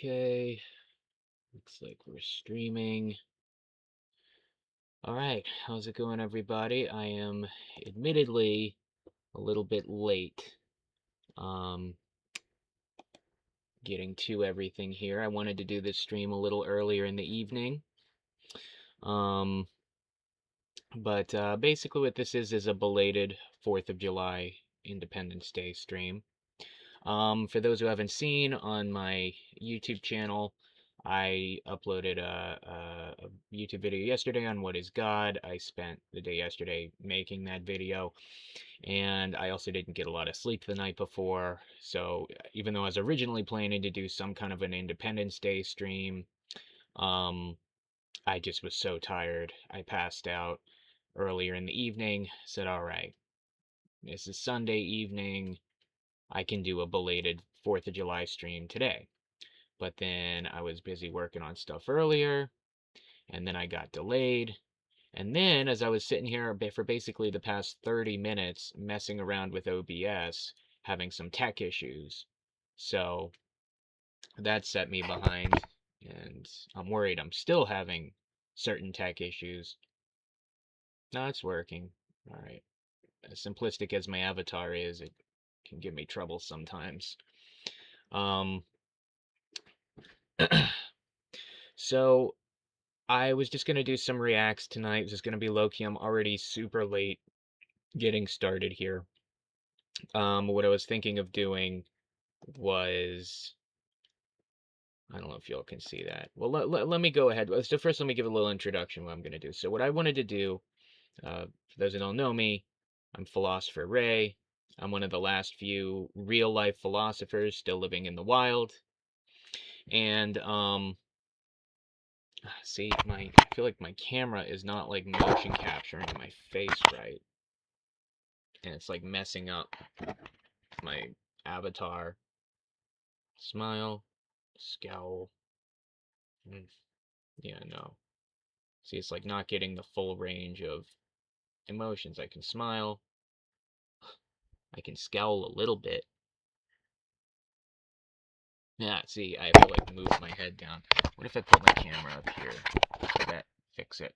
Okay, looks like we're streaming. All right, how's it going, everybody? I am admittedly a little bit late um, getting to everything here. I wanted to do this stream a little earlier in the evening. Um, but basically what this is a belated 4th of July Independence Day stream. For those who haven't seen, on my YouTube channel, I uploaded a YouTube video yesterday on what is God. I spent the day yesterday making that video, and I also didn't get a lot of sleep the night before. So even though I was originally planning to do some kind of an Independence Day stream, um, I just was so tired. I passed out earlier in the evening, said, all right, this is Sunday evening. I can do a belated 4th of July stream today. But then I was busy working on stuff earlier, and then I got delayed. And then as I was sitting here for basically the past 30 minutes messing around with OBS, having some tech issues. So that set me behind, and I'm worried I'm still having certain tech issues. No, it's working. All right. As simplistic as my avatar is, it can give me trouble sometimes. Um, so I was just gonna do some reacts tonight. It was just gonna be low key. I'm already super late getting started here. What I was thinking of doing was, I don't know if y'all can see that. Well, let me go ahead. So first, let me give a little introduction what I'm gonna do. So what I wanted to do, for those that don't know me, I'm Philosopher Ray. I'm one of the last few real life philosophers still living in the wild. And see, I feel like my camera is not like motion capturing my face right. And it's like messing up my avatar. Smile, scowl. Yeah, no. See, it's like not getting the full range of emotions. I can smile, I can scowl a little bit. Yeah, see, I have to like move my head down. What if I put my camera up here? Would that fix it?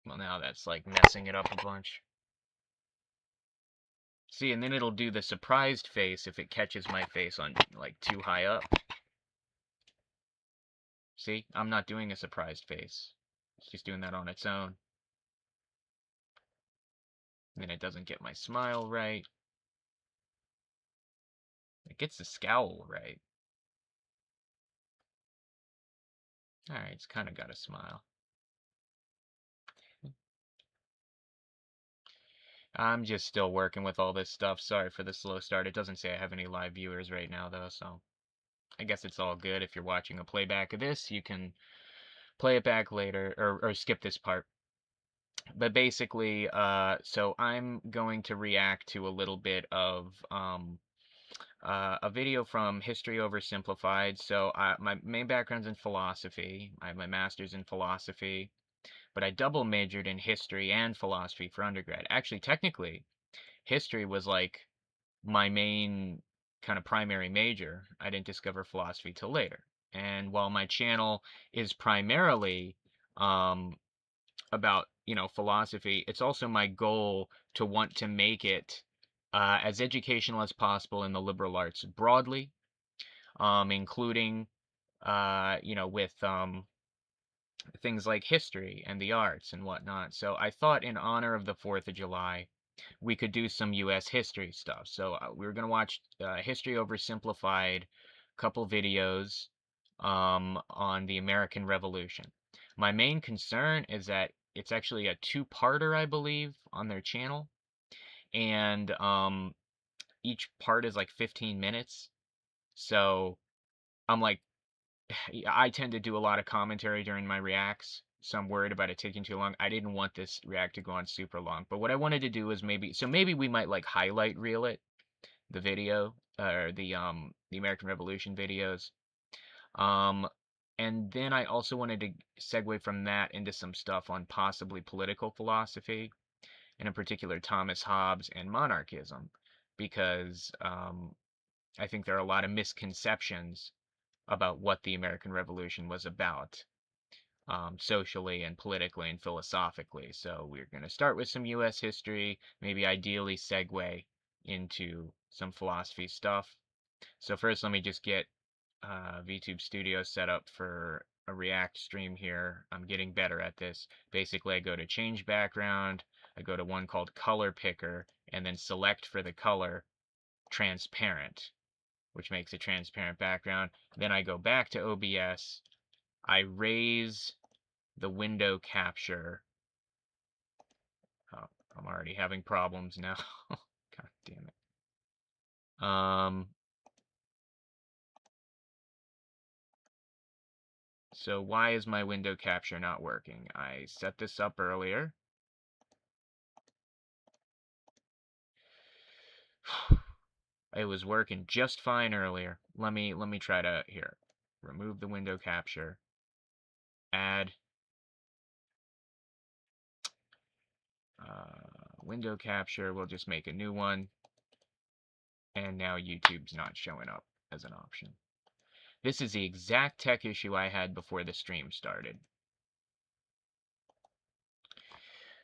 Well, now that's like messing it up a bunch. See, and then it'll do the surprised face if it catches my face on like too high up. See, I'm not doing a surprised face. It's just doing that on its own. And then it doesn't get my smile right. It gets the scowl right. Alright, it's kind of got a smile. I'm just still working with all this stuff. Sorry for the slow start. It doesn't say I have any live viewers right now, though, so I guess it's all good. If you're watching a playback of this, you can play it back later, or skip this part. But basically, so I'm going to react to a little bit of a video from History Oversimplified. So my main background's in philosophy. I have my master's in philosophy, but I double majored in history and philosophy for undergrad. Actually, technically, history was like my main kind of primary major. I didn't discover philosophy till later. And while my channel is primarily um, about, philosophy, it's also my goal to want to make it as educational as possible in the liberal arts broadly, including, with things like history and the arts and whatnot. So I thought in honor of the 4th of July, we could do some U.S. history stuff. So we were going to watch History Oversimplified, couple videos on the American Revolution. My main concern is that it's actually a two-parter, I believe, on their channel. And each part is like 15 minutes. So I'm like, I tend to do a lot of commentary during my reacts, so I'm worried about it taking too long. I didn't want this react to go on super long, but what I wanted to do is maybe we might like highlight reel it, the video, or the American Revolution videos. Um, and then I also wanted to segue from that into some stuff on possibly political philosophy, and in particular Thomas Hobbes and monarchism. because I think there are a lot of misconceptions about what the American Revolution was about, socially and politically and philosophically. So we're going to start with some U.S. history, maybe ideally segue into some philosophy stuff. So first, let me just get VTube Studio set up for a React stream here. I'm getting better at this. Basically, I go to change background, I go to one called color picker, and then select for the color transparent, which makes a transparent background. Then I go back to OBS, I raise the window capture. Oh, I'm already having problems now. God damn it. So why is my window capture not working? I set this up earlier. It was working just fine earlier. Let me try to here. Remove the window capture. Add window capture. We'll just make a new one. And now YouTube's not showing up as an option. This is the exact tech issue I had before the stream started.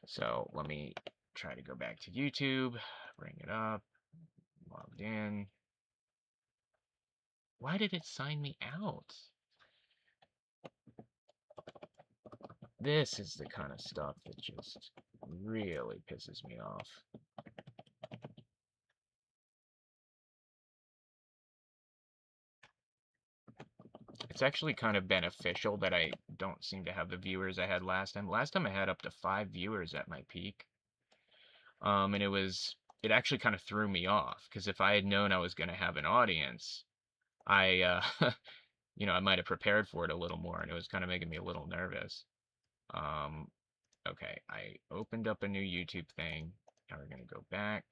So let me try to go back to YouTube, bring it up, logged in. Why did it sign me out? This is the kind of stuff that just really pisses me off. It's actually kind of beneficial that I don't seem to have the viewers I had last time. Last time I had up to 5 viewers at my peak. And it actually kind of threw me off, because if I had known I was going to have an audience, I, I might have prepared for it a little more, and it was kind of making me a little nervous. Okay, I opened up a new YouTube thing. Now we're going to go back,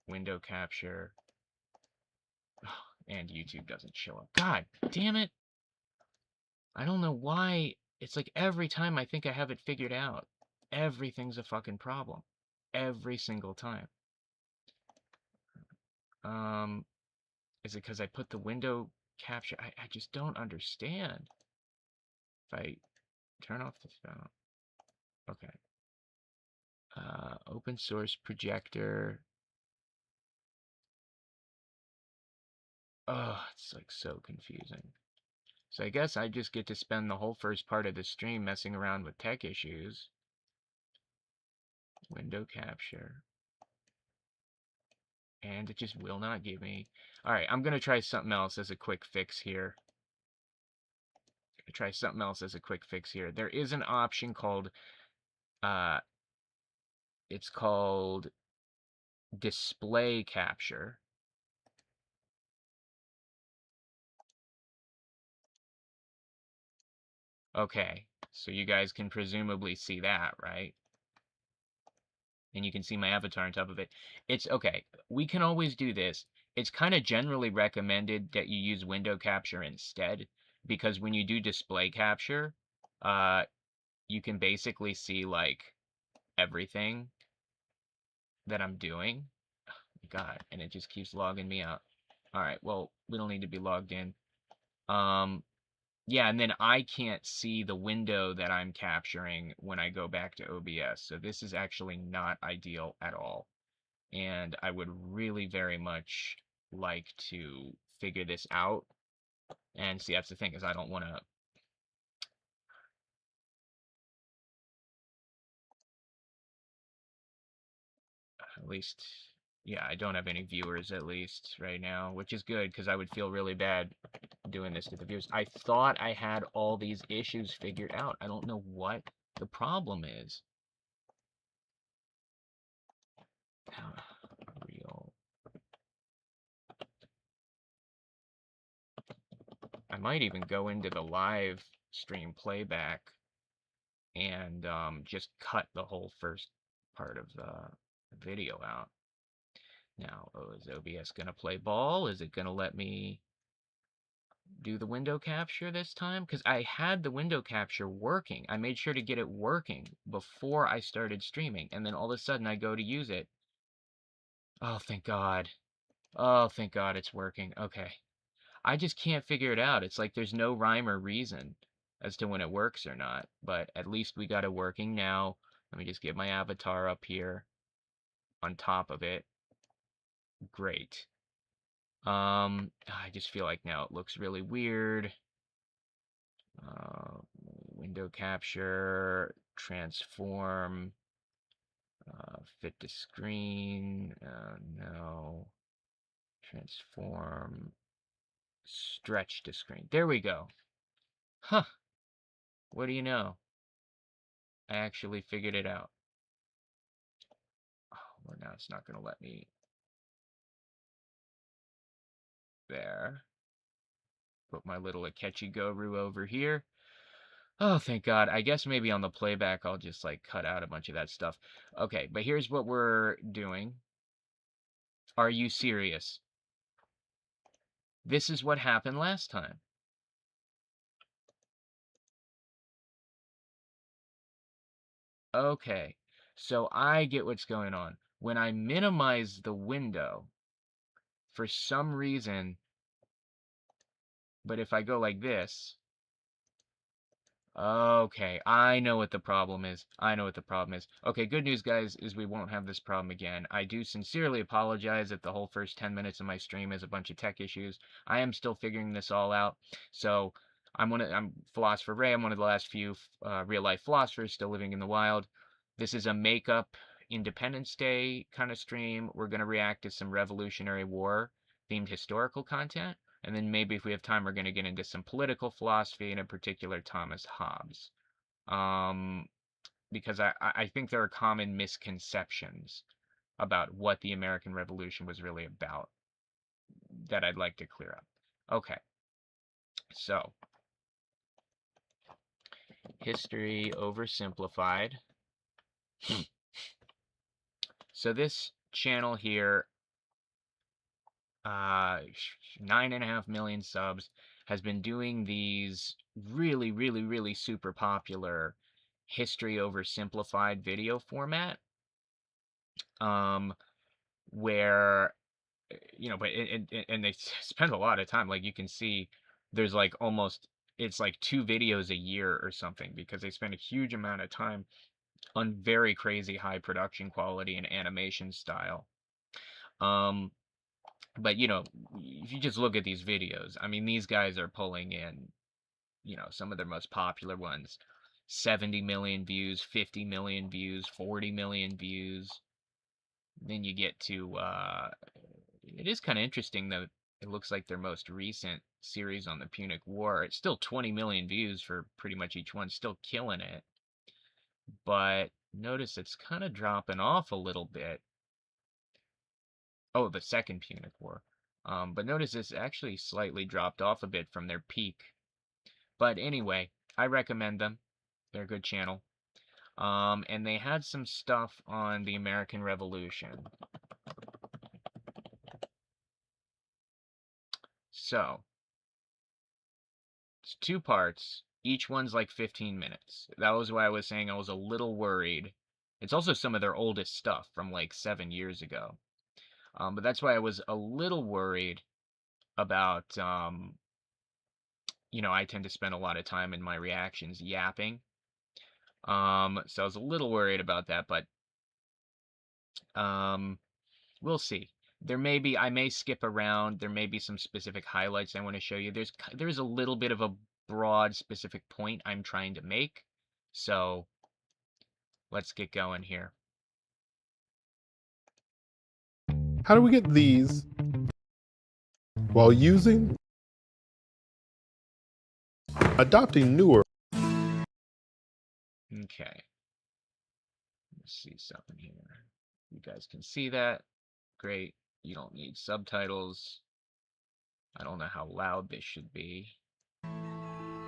window capture, and YouTube doesn't show up. God damn it! I don't know why. It's like every time I think I have it figured out, everything's a fucking problem. Every single time. Is it because I put the window capture? I just don't understand. If I turn off the phone. Okay. Open source projector. Oh, it's like so confusing. So I guess I just get to spend the whole first part of the stream messing around with tech issues. Window capture. And it just will not give me. Alright, I'm going to try something else as a quick fix here. There is an option called, it's called display capture. Okay, so you guys can presumably see that, right? And you can see my avatar on top of it. It's okay. We can always do this. It's kind of generally recommended that you use window capture instead, because when you do display capture, you can basically see like everything that I'm doing. God, and it just keeps logging me out. All right, well, we don't need to be logged in. Yeah, and then I can't see the window that I'm capturing when I go back to OBS. So this is actually not ideal at all. And I would really very much like to figure this out. And see, that's the thing, is I don't want to... At least, yeah, I don't have any viewers at least right now, which is good, because I would feel really bad doing this to the viewers. I thought I had all these issues figured out. I don't know what the problem is. Real. I might even go into the live stream playback and just cut the whole first part of the video out. Now, is OBS going to play ball? Is it going to let me do the window capture this time? Because I had the window capture working. I made sure to get it working before I started streaming. And then all of a sudden I go to use it. Oh, thank God. Oh, thank God it's working. Okay. I just can't figure it out. It's like there's no rhyme or reason as to when it works or not. But at least we got it working now. Let me just get my avatar up here on top of it. Great. I just feel like now it looks really weird. Uh, Window capture, transform, fit to screen. No. Transform, stretch to screen. There we go. Huh. What do you know? I actually figured it out. Oh, well, now it's not going to let me. There. Put my little Akechi Goru over here. Oh, thank God. I guess maybe on the playback I'll just like cut out a bunch of that stuff. Okay, but here's what we're doing. Are you serious? This is what happened last time. Okay, so I get what's going on. When I minimize the window, for some reason, but if I go like this, okay, I know what the problem is. I know what the problem is. Okay, good news, guys, is we won't have this problem again. I do sincerely apologize if the whole first 10 minutes of my stream is a bunch of tech issues. I am still figuring this all out. So I'm Philosopher Ray. I'm one of the last few real-life philosophers still living in the wild. This is a make-up Independence Day kind of stream. We're going to react to some Revolutionary War themed historical content. And then maybe if we have time, we're going to get into some political philosophy, and in particular Thomas Hobbes. Because I think there are common misconceptions about what the American Revolution was really about that I'd like to clear up. Okay, so history oversimplified. So this channel here, 9.5 million subs, has been doing these really, really, really super popular history oversimplified video format, where, but and they spend a lot of time. Like you can see, there's like almost, it's like 2 videos a year or something, because they spend a huge amount of time on very crazy high production quality and animation style. But if you just look at these videos, I mean, these guys are pulling in, some of their most popular ones, 70 million views, 50 million views, 40 million views. Then you get to, it is kind of interesting that it looks like their most recent series on the Punic War, it's still 20 million views for pretty much each one, still killing it. But notice it's kind of dropping off a little bit. Oh, the second Punic War. But notice it's actually slightly dropped off a bit from their peak. But anyway, I recommend them. They're a good channel. And they had some stuff on the American Revolution. So, it's 2 parts. Each one's like 15 minutes. That was why I was saying I was a little worried. It's also some of their oldest stuff from like 7 years ago. But that's why I was a little worried about, I tend to spend a lot of time in my reactions yapping. So I was a little worried about that, but we'll see. I may skip around. There may be some specific highlights I want to show you. There's a little bit of a broad specific point I'm trying to make. So let's get going here. How do we get these while adopting newer? Okay. Let's see something here. You guys can see that. Great. You don't need subtitles. I don't know how loud this should be.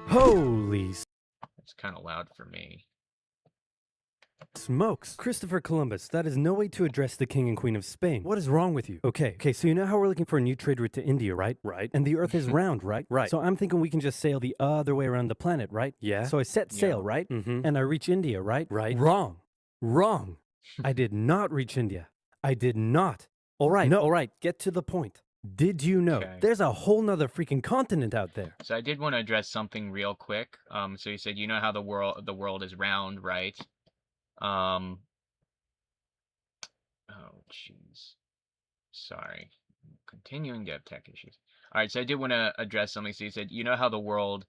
Holy It's kind of loud for me. smokes. Christopher Columbus, that is no way to address the king and queen of Spain. What is wrong with you? Okay, so you know how we're looking for a new trade route to India, right? Right. And the earth is round, right? Right. So I'm thinking we can just sail the other way around the planet, right? Yeah. So I set sail, right? And I reach India, right? Right. Wrong. I did not reach India. I did not. All right, no, all right, get to the point. Did you know Okay. there's a whole nother freaking continent out there? So I did want to address something real quick. So you said you know how the world is round, right? Um, oh jeez. Sorry. Continuing to have tech issues. All right, so I did want to address something. So you said you know how the world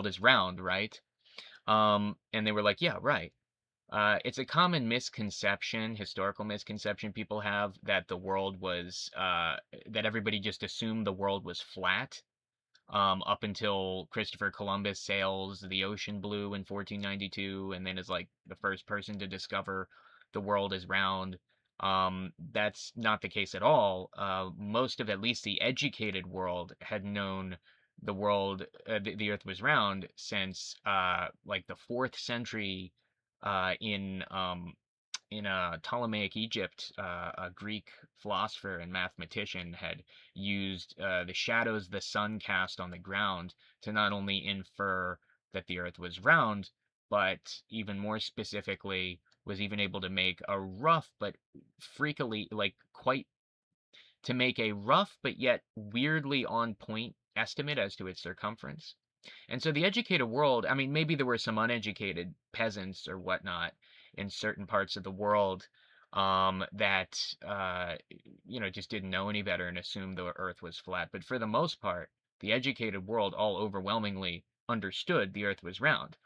is round, right? And they were like, yeah, right. It's a common misconception, historical misconception people have that that everybody just assumed the world was flat, up until Christopher Columbus sails the ocean blue in 1492, and then is like the first person to discover the world is round. That's not the case at all. Most of at least the educated world had known the Earth was round since like the fourth century, in Ptolemaic Egypt. A Greek philosopher and mathematician had used the shadows the sun cast on the ground to not only infer that the Earth was round, but even more specifically was even able to make a rough but freakily, like quite to make a rough but yet weirdly on point estimate as to its circumference. And so the educated world, I mean, maybe there were some uneducated peasants or whatnot in certain parts of the world, that, just didn't know any better and assumed the Earth was flat. But for the most part, the educated world all overwhelmingly understood the Earth was round.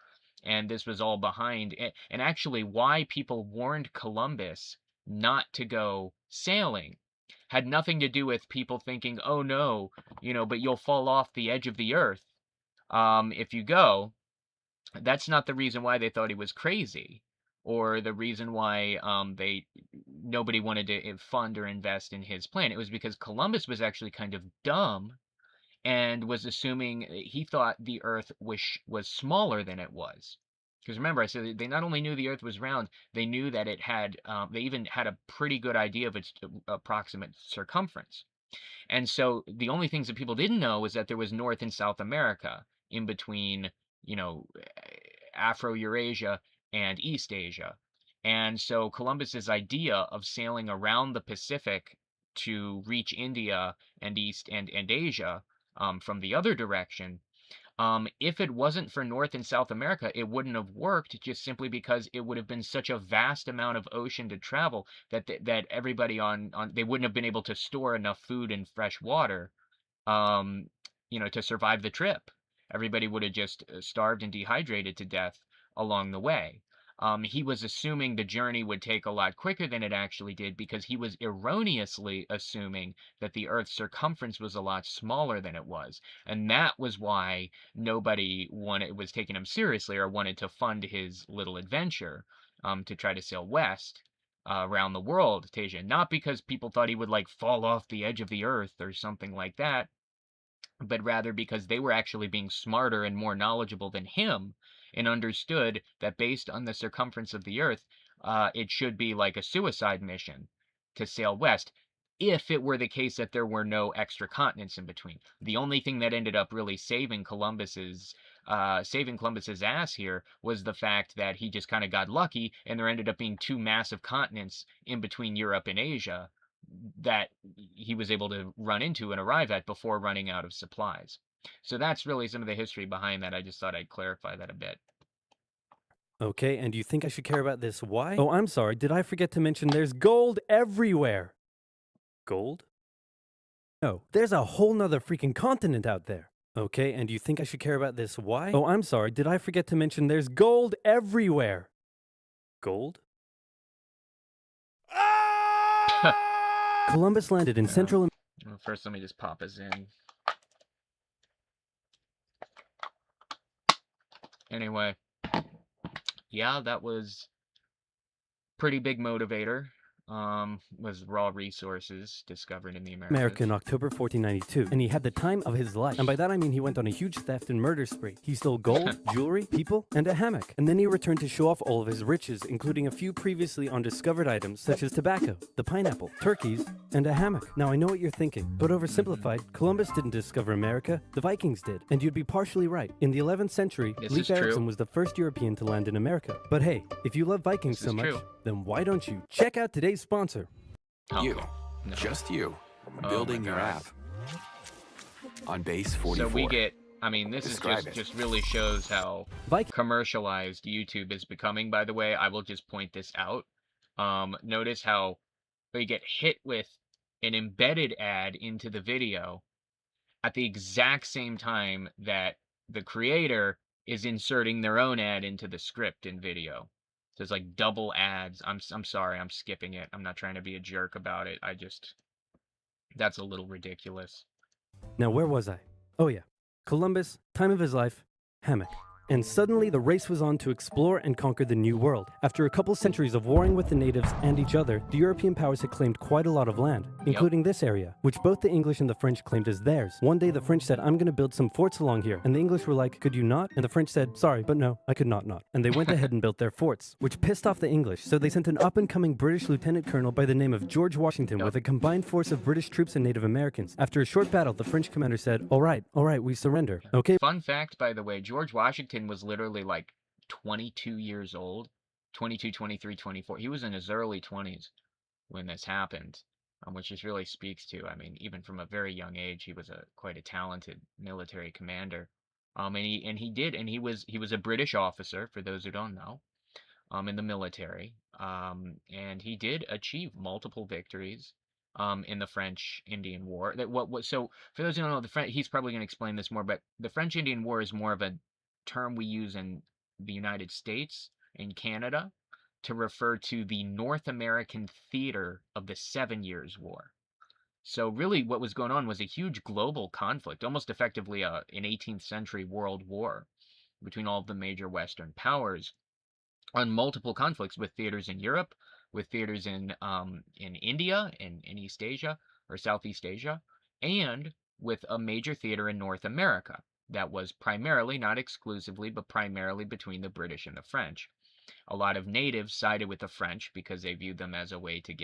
And this was all behind, and actually why people warned Columbus not to go sailing had nothing to do with people thinking, oh no, but you'll fall off the edge of the earth, if you go. That's not the reason why they thought he was crazy, or the reason why nobody wanted to fund or invest in his plan. It was because Columbus was actually kind of dumb and was assuming he thought the Earth was smaller than it was. Because remember, I said they not only knew the Earth was round, they knew that it had. They even had a pretty good idea of its approximate circumference. And so the only things that people didn't know was that there was North and South America in between, you know, Afro-Eurasia and East Asia. And so Columbus's idea of sailing around the Pacific to reach India and East and Asia, from the other direction, if it wasn't for North and South America, it wouldn't have worked, just simply because it would have been such a vast amount of ocean to travel that everybody on they wouldn't have been able to store enough food and fresh water, to survive the trip. Everybody would have just starved and dehydrated to death along the way. He was assuming the journey would take a lot quicker than it actually did, because he was erroneously assuming that the Earth's circumference was a lot smaller than it was. And that was why nobody was taking him seriously or wanted to fund his little adventure, to try to sail west, around the world to Asia. Not because people thought he would like fall off the edge of the Earth or something like that, but rather because they were actually being smarter and more knowledgeable than him, and understood that based on the circumference of the Earth, it should be like a suicide mission to sail west, if it were the case that there were no extra continents in between. The only thing that ended up really saving Columbus's ass here was the fact that he just kind of got lucky, and there ended up being two massive continents in between Europe and Asia that he was able to run into and arrive at before running out of supplies. So that's really some of the history behind that. I just thought I'd clarify that a bit. Okay, and do you think I should care about this? Why? Oh, I'm sorry. Did I forget to mention there's gold everywhere? Gold? No, there's a whole nother freaking continent out there. Okay, and do you think I should care about this? Why? Oh, I'm sorry. Did I forget to mention there's gold everywhere? Gold? Columbus landed in Central America. Well, first, let me just pop us in. Anyway, yeah, that was pretty big motivator. Was raw resources discovered in the America in October 1492, and he had the time of his life. And by that I mean he went on a huge theft and murder spree. He stole gold, jewelry, people, and a hammock. And then he returned to show off all of his riches, including a few previously undiscovered items such as tobacco, the pineapple, turkeys, and a hammock. Now I know what you're thinking, but oversimplified, Columbus didn't discover America, the Vikings did. And you'd be partially right. In the 11th century, Leif Erikson was the first European to land in America. But hey, if you love Vikings so much, then why don't you check out today's sponsor? Okay. You. No. Just you, Oh building my your God. app. On base 44. So we get, I mean, this Describe is it. just really shows how Viking. commercialized YouTube is becoming, by the way. I will just point this out. Notice how we get hit with an embedded ad into the video at the exact same time that the creator is inserting their own ad into the script in video. So it's like double ads. I'm sorry, I'm skipping it. I'm not trying to be a jerk about it. That's a little ridiculous. Now, where was I? Oh, yeah. Columbus, time of his life, hammock. And suddenly the race was on to explore and conquer the New World. After a couple centuries of warring with the natives and each other, the European powers had claimed quite a lot of land, including this area, which both the English and the French claimed as theirs. One day the French said, I'm gonna build some forts along here. And the English were like, could you not? And the French said, sorry, but no, I could not. And they went ahead and built their forts, which pissed off the English. So they sent an up-and-coming British lieutenant colonel by the name of George Washington with a combined force of British troops and Native Americans. After a short battle, the French commander said, all right, we surrender. Okay. Fun fact, by the way, George Washington was literally like 22 years old, 22, 23, 24. He was in his early 20s when this happened, which just really speaks to, I mean, even from a very young age, he was quite a talented military commander. And he was a British officer, for those who don't know, in the military. And he did achieve multiple victories in the French Indian War. So for those who don't know, he's probably going to explain this more, but the French Indian War is more of a term we use in the United States and Canada to refer to the North American theater of the 7 Years' War. So really what was going on was a huge global conflict, almost effectively an 18th century world war between all of the major Western powers on multiple conflicts with theaters in Europe, with theaters in India, in East Asia or Southeast Asia, and with a major theater in North America that was primarily, not exclusively, but primarily between the British and the French. A lot of natives sided with the French because they viewed them as a way to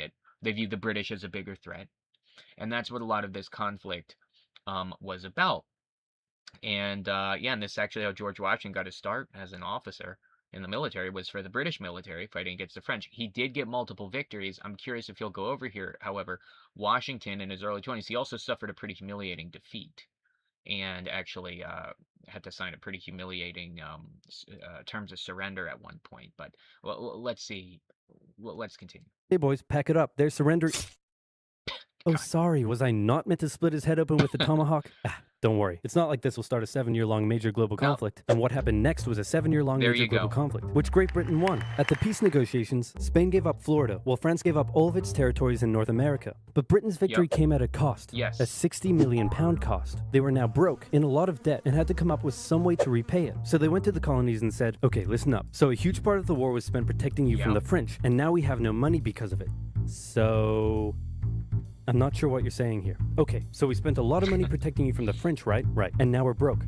they viewed the British as a bigger threat. And that's what a lot of this conflict was about. And and this is actually how George Washington got his start as an officer in the military, was for the British military fighting against the French. He did get multiple victories. I'm curious if he'll go over here. However, Washington in his early 20s, he also suffered a pretty humiliating defeat and actually had to sign a pretty humiliating terms of surrender at one point. But let's see. Let's continue. Hey boys, pack it up. They're surrendering. Oh, sorry. Was I not meant to split his head open with the tomahawk? Don't worry. It's not like this will start a 7-year-long major global conflict. And what happened next was a 7-year-long major global conflict, which Great Britain won. At the peace negotiations, Spain gave up Florida, while France gave up all of its territories in North America. But Britain's victory came at a cost. Yes. A £60 million cost. They were now broke, in a lot of debt, and had to come up with some way to repay it. So they went to the colonies and said, okay, listen up. So a huge part of the war was spent protecting you from the French, and now we have no money because of it. So... I'm not sure what you're saying here. Okay, so we spent a lot of money protecting you from the French, right? Right. And now we're broke.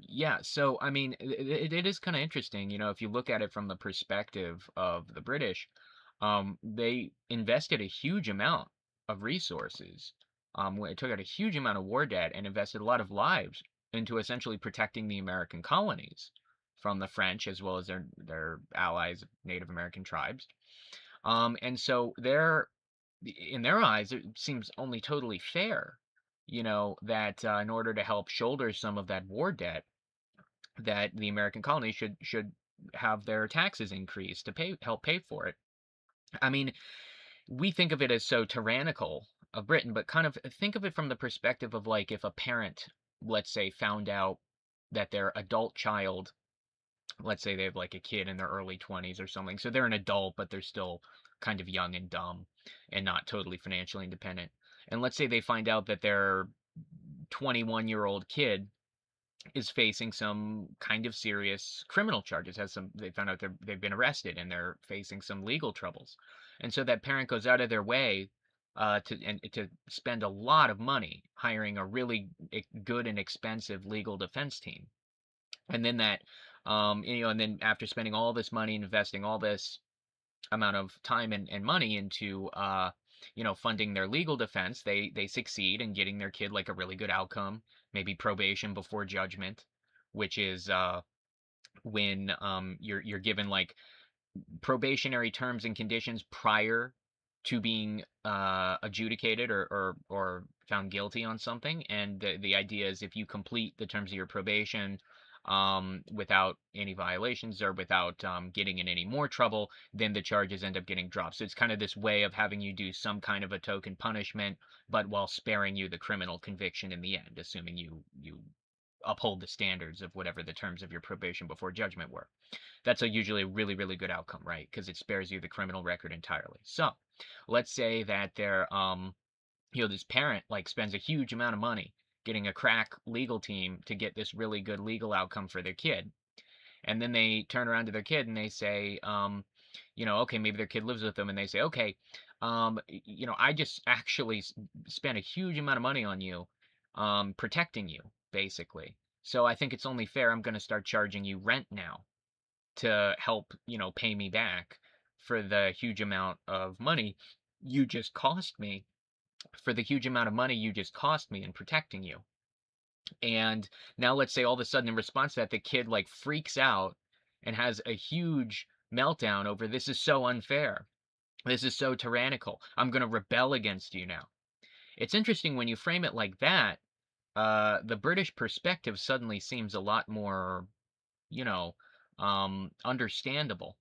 Yeah, so I mean, it is kind of interesting, if you look at it from the perspective of the British, they invested a huge amount of resources. It took out a huge amount of war debt and invested a lot of lives into essentially protecting the American colonies from the French as well as their allies, Native American tribes. And so in their eyes, it seems only totally fair, that in order to help shoulder some of that war debt, that the American colonies should have their taxes increased to help pay for it. I mean, we think of it as so tyrannical of Britain, but kind of think of it from the perspective of like if a parent, let's say, found out that their adult child, let's say they have like a kid in their early 20s or something, so they're an adult, but they're still kind of young and dumb and not totally financially independent. And let's say they find out that their 21-year-old kid is facing some kind of serious criminal charges, they found out they've been arrested and they're facing some legal troubles. And so that parent goes out of their way to spend a lot of money hiring a really good and expensive legal defense team. And then and then after spending all this money and investing all this amount of time and money into funding their legal defense, they succeed in getting their kid like a really good outcome, maybe probation before judgment, which is when you're given like probationary terms and conditions prior to being adjudicated or found guilty on something. And the idea is if you complete the terms of your probation without any violations or without getting in any more trouble, then the charges end up getting dropped. So it's kind of this way of having you do some kind of a token punishment, but while sparing you the criminal conviction in the end, assuming you uphold the standards of whatever the terms of your probation before judgment were. That's usually a really, really good outcome, right? Because it spares you the criminal record entirely. So let's say that this parent like spends a huge amount of money getting a crack legal team to get this really good legal outcome for their kid. And then they turn around to their kid and they say, okay, maybe their kid lives with them and they say, okay, I just actually spent a huge amount of money on you, protecting you, basically. So I think it's only fair I'm going to start charging you rent now to help, pay me back for the huge amount of money you just cost me, in protecting you. And now let's say all of a sudden in response to that, the kid like freaks out and has a huge meltdown over this is so unfair. This is so tyrannical. I'm going to rebel against you now. It's interesting when you frame it like that, the British perspective suddenly seems a lot more, understandable.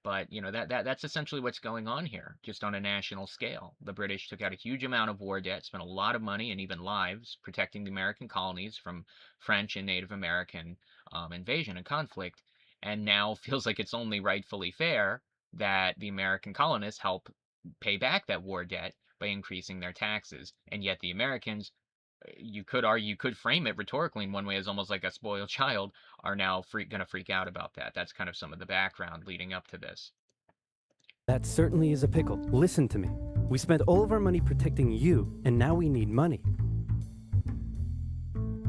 But, that's essentially what's going on here, just on a national scale. The British took out a huge amount of war debt, spent a lot of money and even lives protecting the American colonies from French and Native American invasion and conflict, and now feels like it's only rightfully fair that the American colonists help pay back that war debt by increasing their taxes. And yet the Americans, you could frame it rhetorically in one way as almost like a spoiled child, are now going to freak out about that. That's kind of some of the background leading up to this. That certainly is a pickle. Listen to me. We spent all of our money protecting you, and now we need money.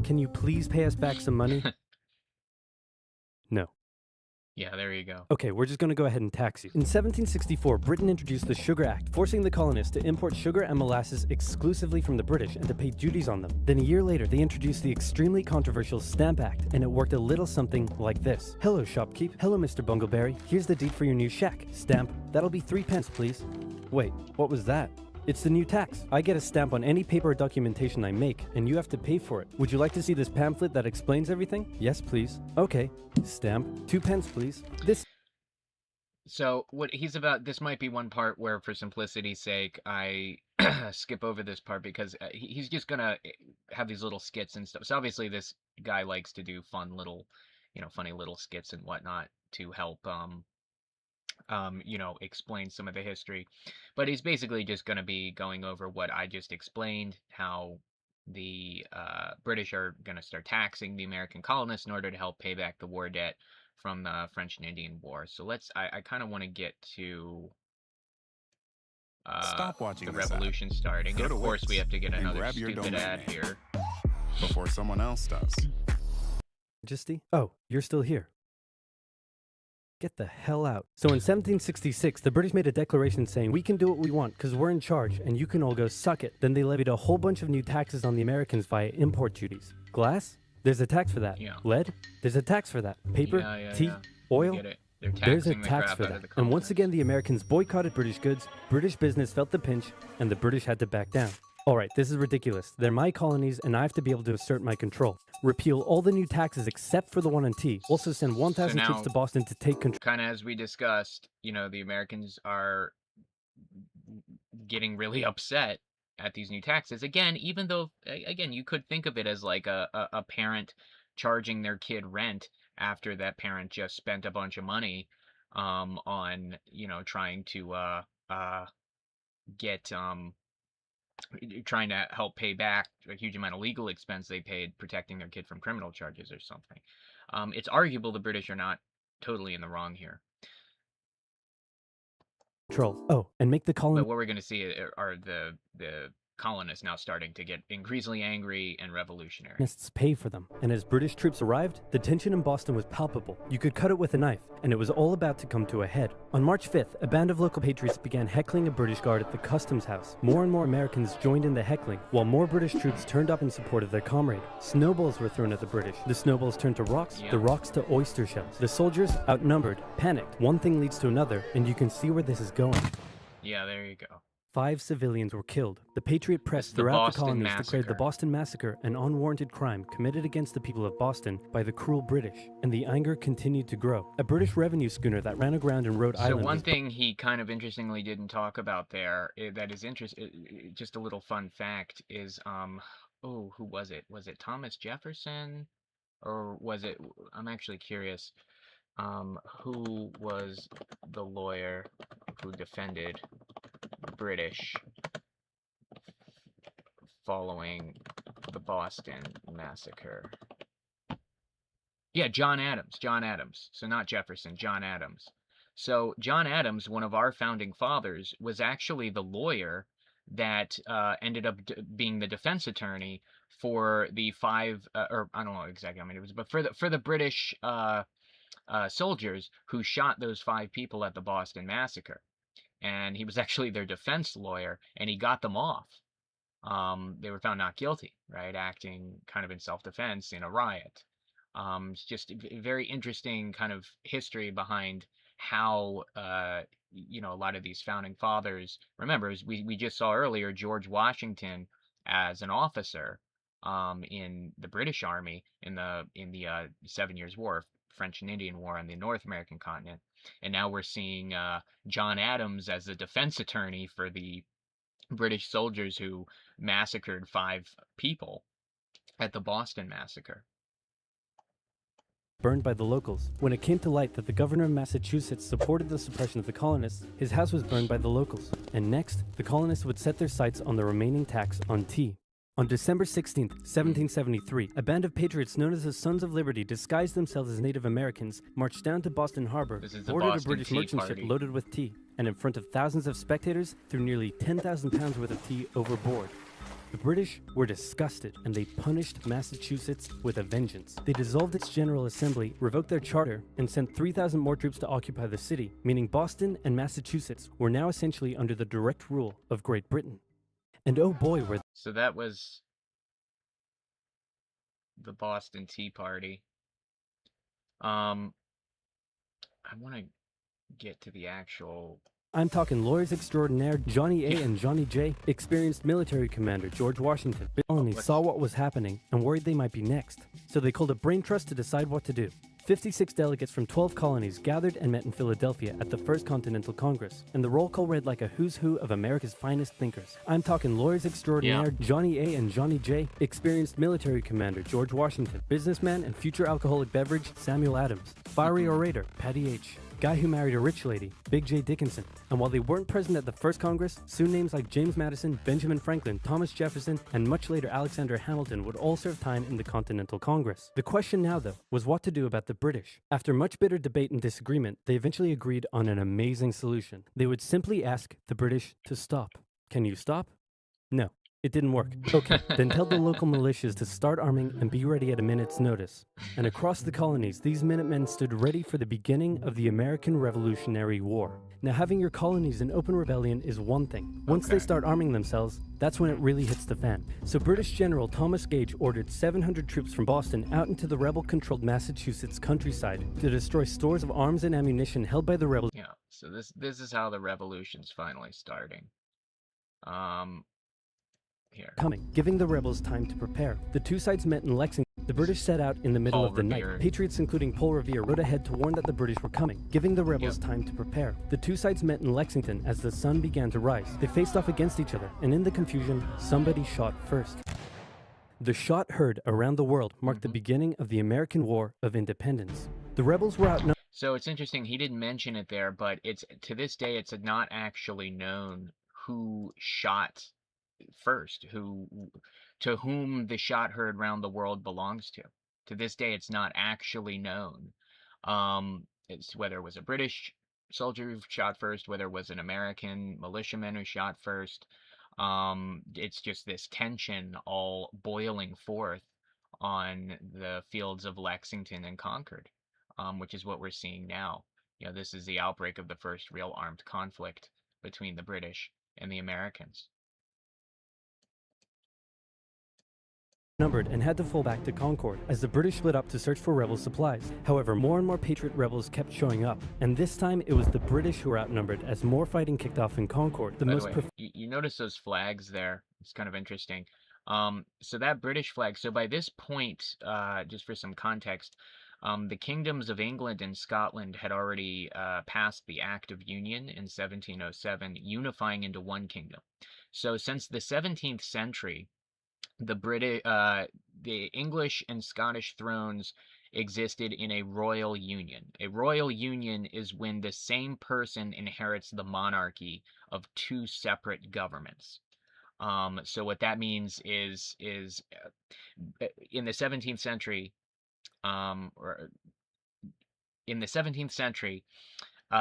Can you please pay us back some money? No. Yeah, there you go. Okay, we're just going to go ahead and tax you. In 1764, Britain introduced the Sugar Act, forcing the colonists to import sugar and molasses exclusively from the British and to pay duties on them. Then a year later, they introduced the extremely controversial Stamp Act, and it worked a little something like this. Hello, shopkeep. Hello, Mr. Bungleberry. Here's the deed for your new shack. Stamp. That'll be 3 pence, please. Wait, what was that? It's the new tax. I get a stamp on any paper or documentation I make, and you have to pay for it. Would you like to see this pamphlet that explains everything? Yes, please. Okay. Stamp. 2 pence, please. So what he's about, this might be one part where for simplicity's sake, I skip over this part because he's just gonna have these little skits and stuff. So obviously this guy likes to do funny little skits and whatnot to help, explain some of the history. But he's basically just going to be going over what I just explained, how the British are going to start taxing the American colonists in order to help pay back the war debt from the French and Indian War. So I kind of want to get to Stop watching the this revolution ad. starting. Go And to of course we Wix have to get and another grab your stupid domain ad name. here. Before someone else does. Majesty? Oh, you're still here. Get the hell out. So in 1766, the British made a declaration saying, we can do what we want because we're in charge and you can all go suck it. Then they levied a whole bunch of new taxes on the Americans via import duties. Glass? There's a tax for that. Yeah. Lead? There's a tax for that. Paper? Tea? Oil? Get it. They're There's a taxing the tax crap for out of that. the And once colonists. again, the Americans boycotted British goods, British business felt the pinch, and the British had to back down. All right, this is ridiculous. They're my colonies, and I have to be able to assert my control. Repeal all the new taxes except for the one on tea. Also send 1,000 So troops now- to Boston to take control. Kind of as we discussed, the Americans are getting really upset at these new taxes. Again, even though, you could think of it as like a parent charging their kid rent after that parent just spent a bunch of money on, trying to get trying to help pay back a huge amount of legal expense they paid protecting their kid from criminal charges or something. It's arguable the British are not totally in the wrong here. Oh, and make the But colonists what we're going to see are the colonists now starting to get increasingly angry and revolutionary. pay for them. And as British troops arrived, the tension in Boston was palpable. You could cut it with a knife, and it was all about to come to a head. On March 5th, a band of local patriots began heckling a British guard at the customs house. More and more Americans joined in the heckling, while more British troops turned up in support of their comrade. Snowballs were thrown at the British. The snowballs turned to rocks, Yeah. the rocks to oyster shells. The soldiers, outnumbered, panicked. One thing leads to another, and you can see where this is going. Yeah, there you go. 5 civilians were killed. The Patriot press is the throughout the Boston colonies declared the Massacre. Boston Massacre an unwarranted crime committed against the people of Boston by the cruel British, and the anger continued to grow. A British revenue schooner that ran aground in Rhode So Island one was thing he kind of interestingly didn't talk about there that is just a little fun fact is oh, who was it? Was it Thomas Jefferson or was it I'm actually curious who was the lawyer who defended the British following the Boston Massacre? Yeah, John Adams. John Adams. So not Jefferson, John Adams. So John Adams, one of our founding fathers, was actually the lawyer that ended up being the defense attorney for the five, or I don't know exactly how many it was, but for the British soldiers who shot those 5 people at the Boston Massacre. And he was actually their defense lawyer, and he got them off. They were found not guilty, right? Acting kind of in self-defense in a riot. It's just a very interesting kind of history behind how, you know, a lot of these founding fathers, remember, as we just saw earlier, George Washington as an officer in the British Army in the 7 Years' War, French and Indian War on the North American continent. And now we're seeing John Adams as the defense attorney for the British soldiers who massacred 5 people at the Boston Massacre. burned by the locals. When it came to light that the governor of Massachusetts supported the suppression of the colonists, his house was burned by the locals. And next, the colonists would set their sights on the remaining tax on tea. On December 16, 1773, a band of patriots known as the Sons of Liberty, disguised themselves as Native Americans, marched down to Boston Harbor, This is the boarded a Boston British Tea merchant ship Party. loaded with tea, and in front of thousands of spectators, threw nearly 10,000 pounds worth of tea overboard. The British were disgusted, and they punished Massachusetts with a vengeance. They dissolved its General Assembly, revoked their charter, and sent 3,000 more troops to occupy the city, meaning Boston and Massachusetts were now essentially under the direct rule of Great Britain. And oh boy, were So that was the Boston Tea Party. I want to get to the actual. I'm talking lawyers extraordinaire Johnny A and Johnny J, experienced military commander George Washington. The colonies saw what was happening and worried they might be next, so they called a brain trust to decide what to do. 56 delegates from 12 colonies gathered and met in Philadelphia at the First Continental Congress, and the roll call read like a who's who of America's finest thinkers. I'm talking lawyers extraordinaire Johnny A and Johnny J, experienced military commander George Washington, businessman and future alcoholic beverage Samuel Adams, fiery orator Patty H, guy who married a rich lady, Big J. Dickinson. And while they weren't present at the first Congress, soon names like James Madison, Benjamin Franklin, Thomas Jefferson, and much later Alexander Hamilton would all serve time in the Continental Congress. The question now, though, was what to do about the British. After much bitter debate and disagreement, they eventually agreed on an amazing solution. They would simply ask the British to stop. Can you stop? No. It didn't work. Okay, then tell the local militias to start arming and be ready at a minute's notice. And across the colonies, these Minutemen stood ready for the beginning of the American Revolutionary War. Now, having your colonies in open rebellion is one thing. Once they start arming themselves, that's when it really hits the fan. So British General Thomas Gage ordered 700 troops from Boston out into the rebel-controlled Massachusetts countryside to destroy stores of arms and ammunition held by the rebels. Yeah, so this is how the revolution's finally starting. Here. Coming, giving the rebels time to prepare. The two sides met in Lexington. The British set out in the middle Paul of the Revere. night. Patriots, including Paul Revere, rode ahead to warn that the British were coming, giving the rebels time to prepare. The two sides met in Lexington as the sun began to rise. They faced off against each other, and in the confusion, somebody shot first. The shot heard around the world marked the beginning of the American War of Independence. The rebels were outnumbered. So it's interesting, he didn't mention it there, but it's to this day it's not actually known who shot first, to whom the shot heard round the world belongs to. To this day, it's not actually known. It's whether it was a British soldier who shot first, whether it was an American militiaman who shot first. It's just this tension all boiling forth on the fields of Lexington and Concord, which is what we're seeing now. You know, this is the outbreak of the first real armed conflict between the British and the Americans. outnumbered and had to fall back to Concord as the British split up to search for rebel supplies. However, more and more Patriot rebels kept showing up, and this time it was the British who were outnumbered as more fighting kicked off in Concord. By the way, you notice those flags there? It's kind of interesting. So that British flag, so by this point, just for some context, the kingdoms of England and Scotland had already passed the Act of Union in 1707, unifying into one kingdom. So since the 17th century, the English and Scottish thrones existed in a royal union. A royal union is when the same person inherits the monarchy of two separate governments. So what that means is in the 17th century,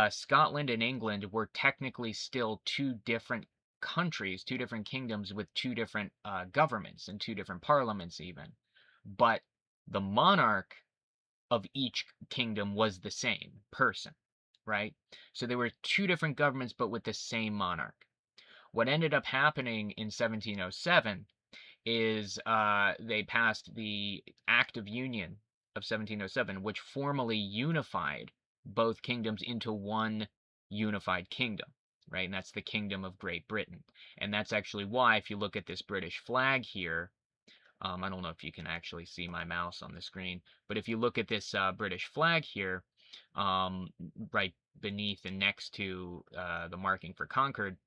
Scotland and England were technically still two different countries, two different kingdoms with two different governments and two different parliaments even. But the monarch of each kingdom was the same person, right? So there were two different governments but with the same monarch. What ended up happening in 1707 is they passed the Act of Union of 1707, which formally unified both kingdoms into one unified kingdom, right? And that's the Kingdom of Great Britain. And that's actually why, if you look at this British flag here, I don't know if you can actually see my mouse on the screen, but if you look at this British flag here, right beneath and next to the marking for Concord,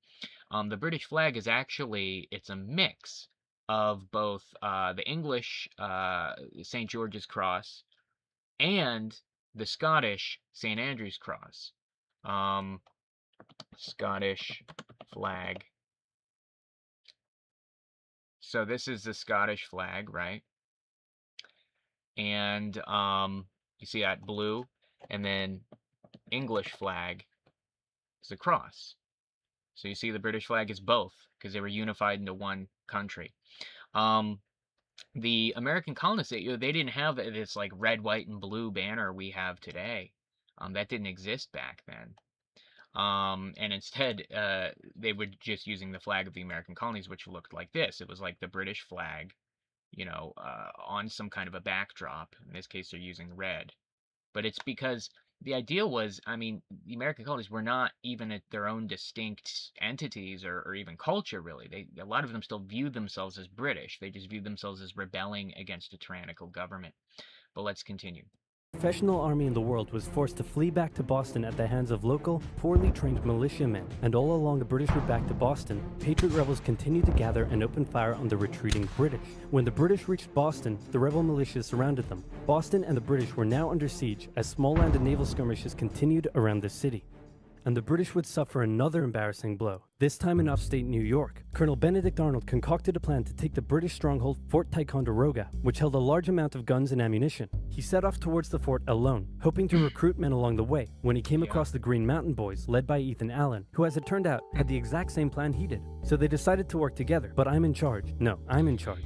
the British flag is actually, it's a mix of both the English St. George's Cross and the Scottish St. Andrew's Cross. Scottish flag. So this is the Scottish flag, right? And you see that blue, and then English flag is a cross. So you see the British flag is both because they were unified into one country. The American colonists, they didn't have this like red, white, and blue banner we have today. That didn't exist back then. And instead, they were just using the flag of the American colonies, which looked like this. It was like the British flag, you know, on some kind of a backdrop. In this case, they're using red. But it's because the idea was, I mean, the American colonies were not even at their own distinct entities or even culture, really. A lot of them still viewed themselves as British. They just viewed themselves as rebelling against a tyrannical government. But let's continue. Professional army in the world was forced to flee back to Boston at the hands of local, poorly trained militiamen, and all along the British route back to Boston, Patriot rebels continued to gather and open fire on the retreating British. When the British reached Boston, the rebel militias surrounded them. Boston and the British were now under siege as small land and naval skirmishes continued around the city. And the British would suffer another embarrassing blow, this time in upstate New York. Colonel Benedict Arnold concocted a plan to take the British stronghold Fort Ticonderoga, which held a large amount of guns and ammunition. He set off towards the fort alone, hoping to recruit men along the way, when he came across the Green Mountain Boys, led by Ethan Allen, who, as it turned out, had the exact same plan he did. So they decided to work together, but I'm in charge. No, I'm in charge.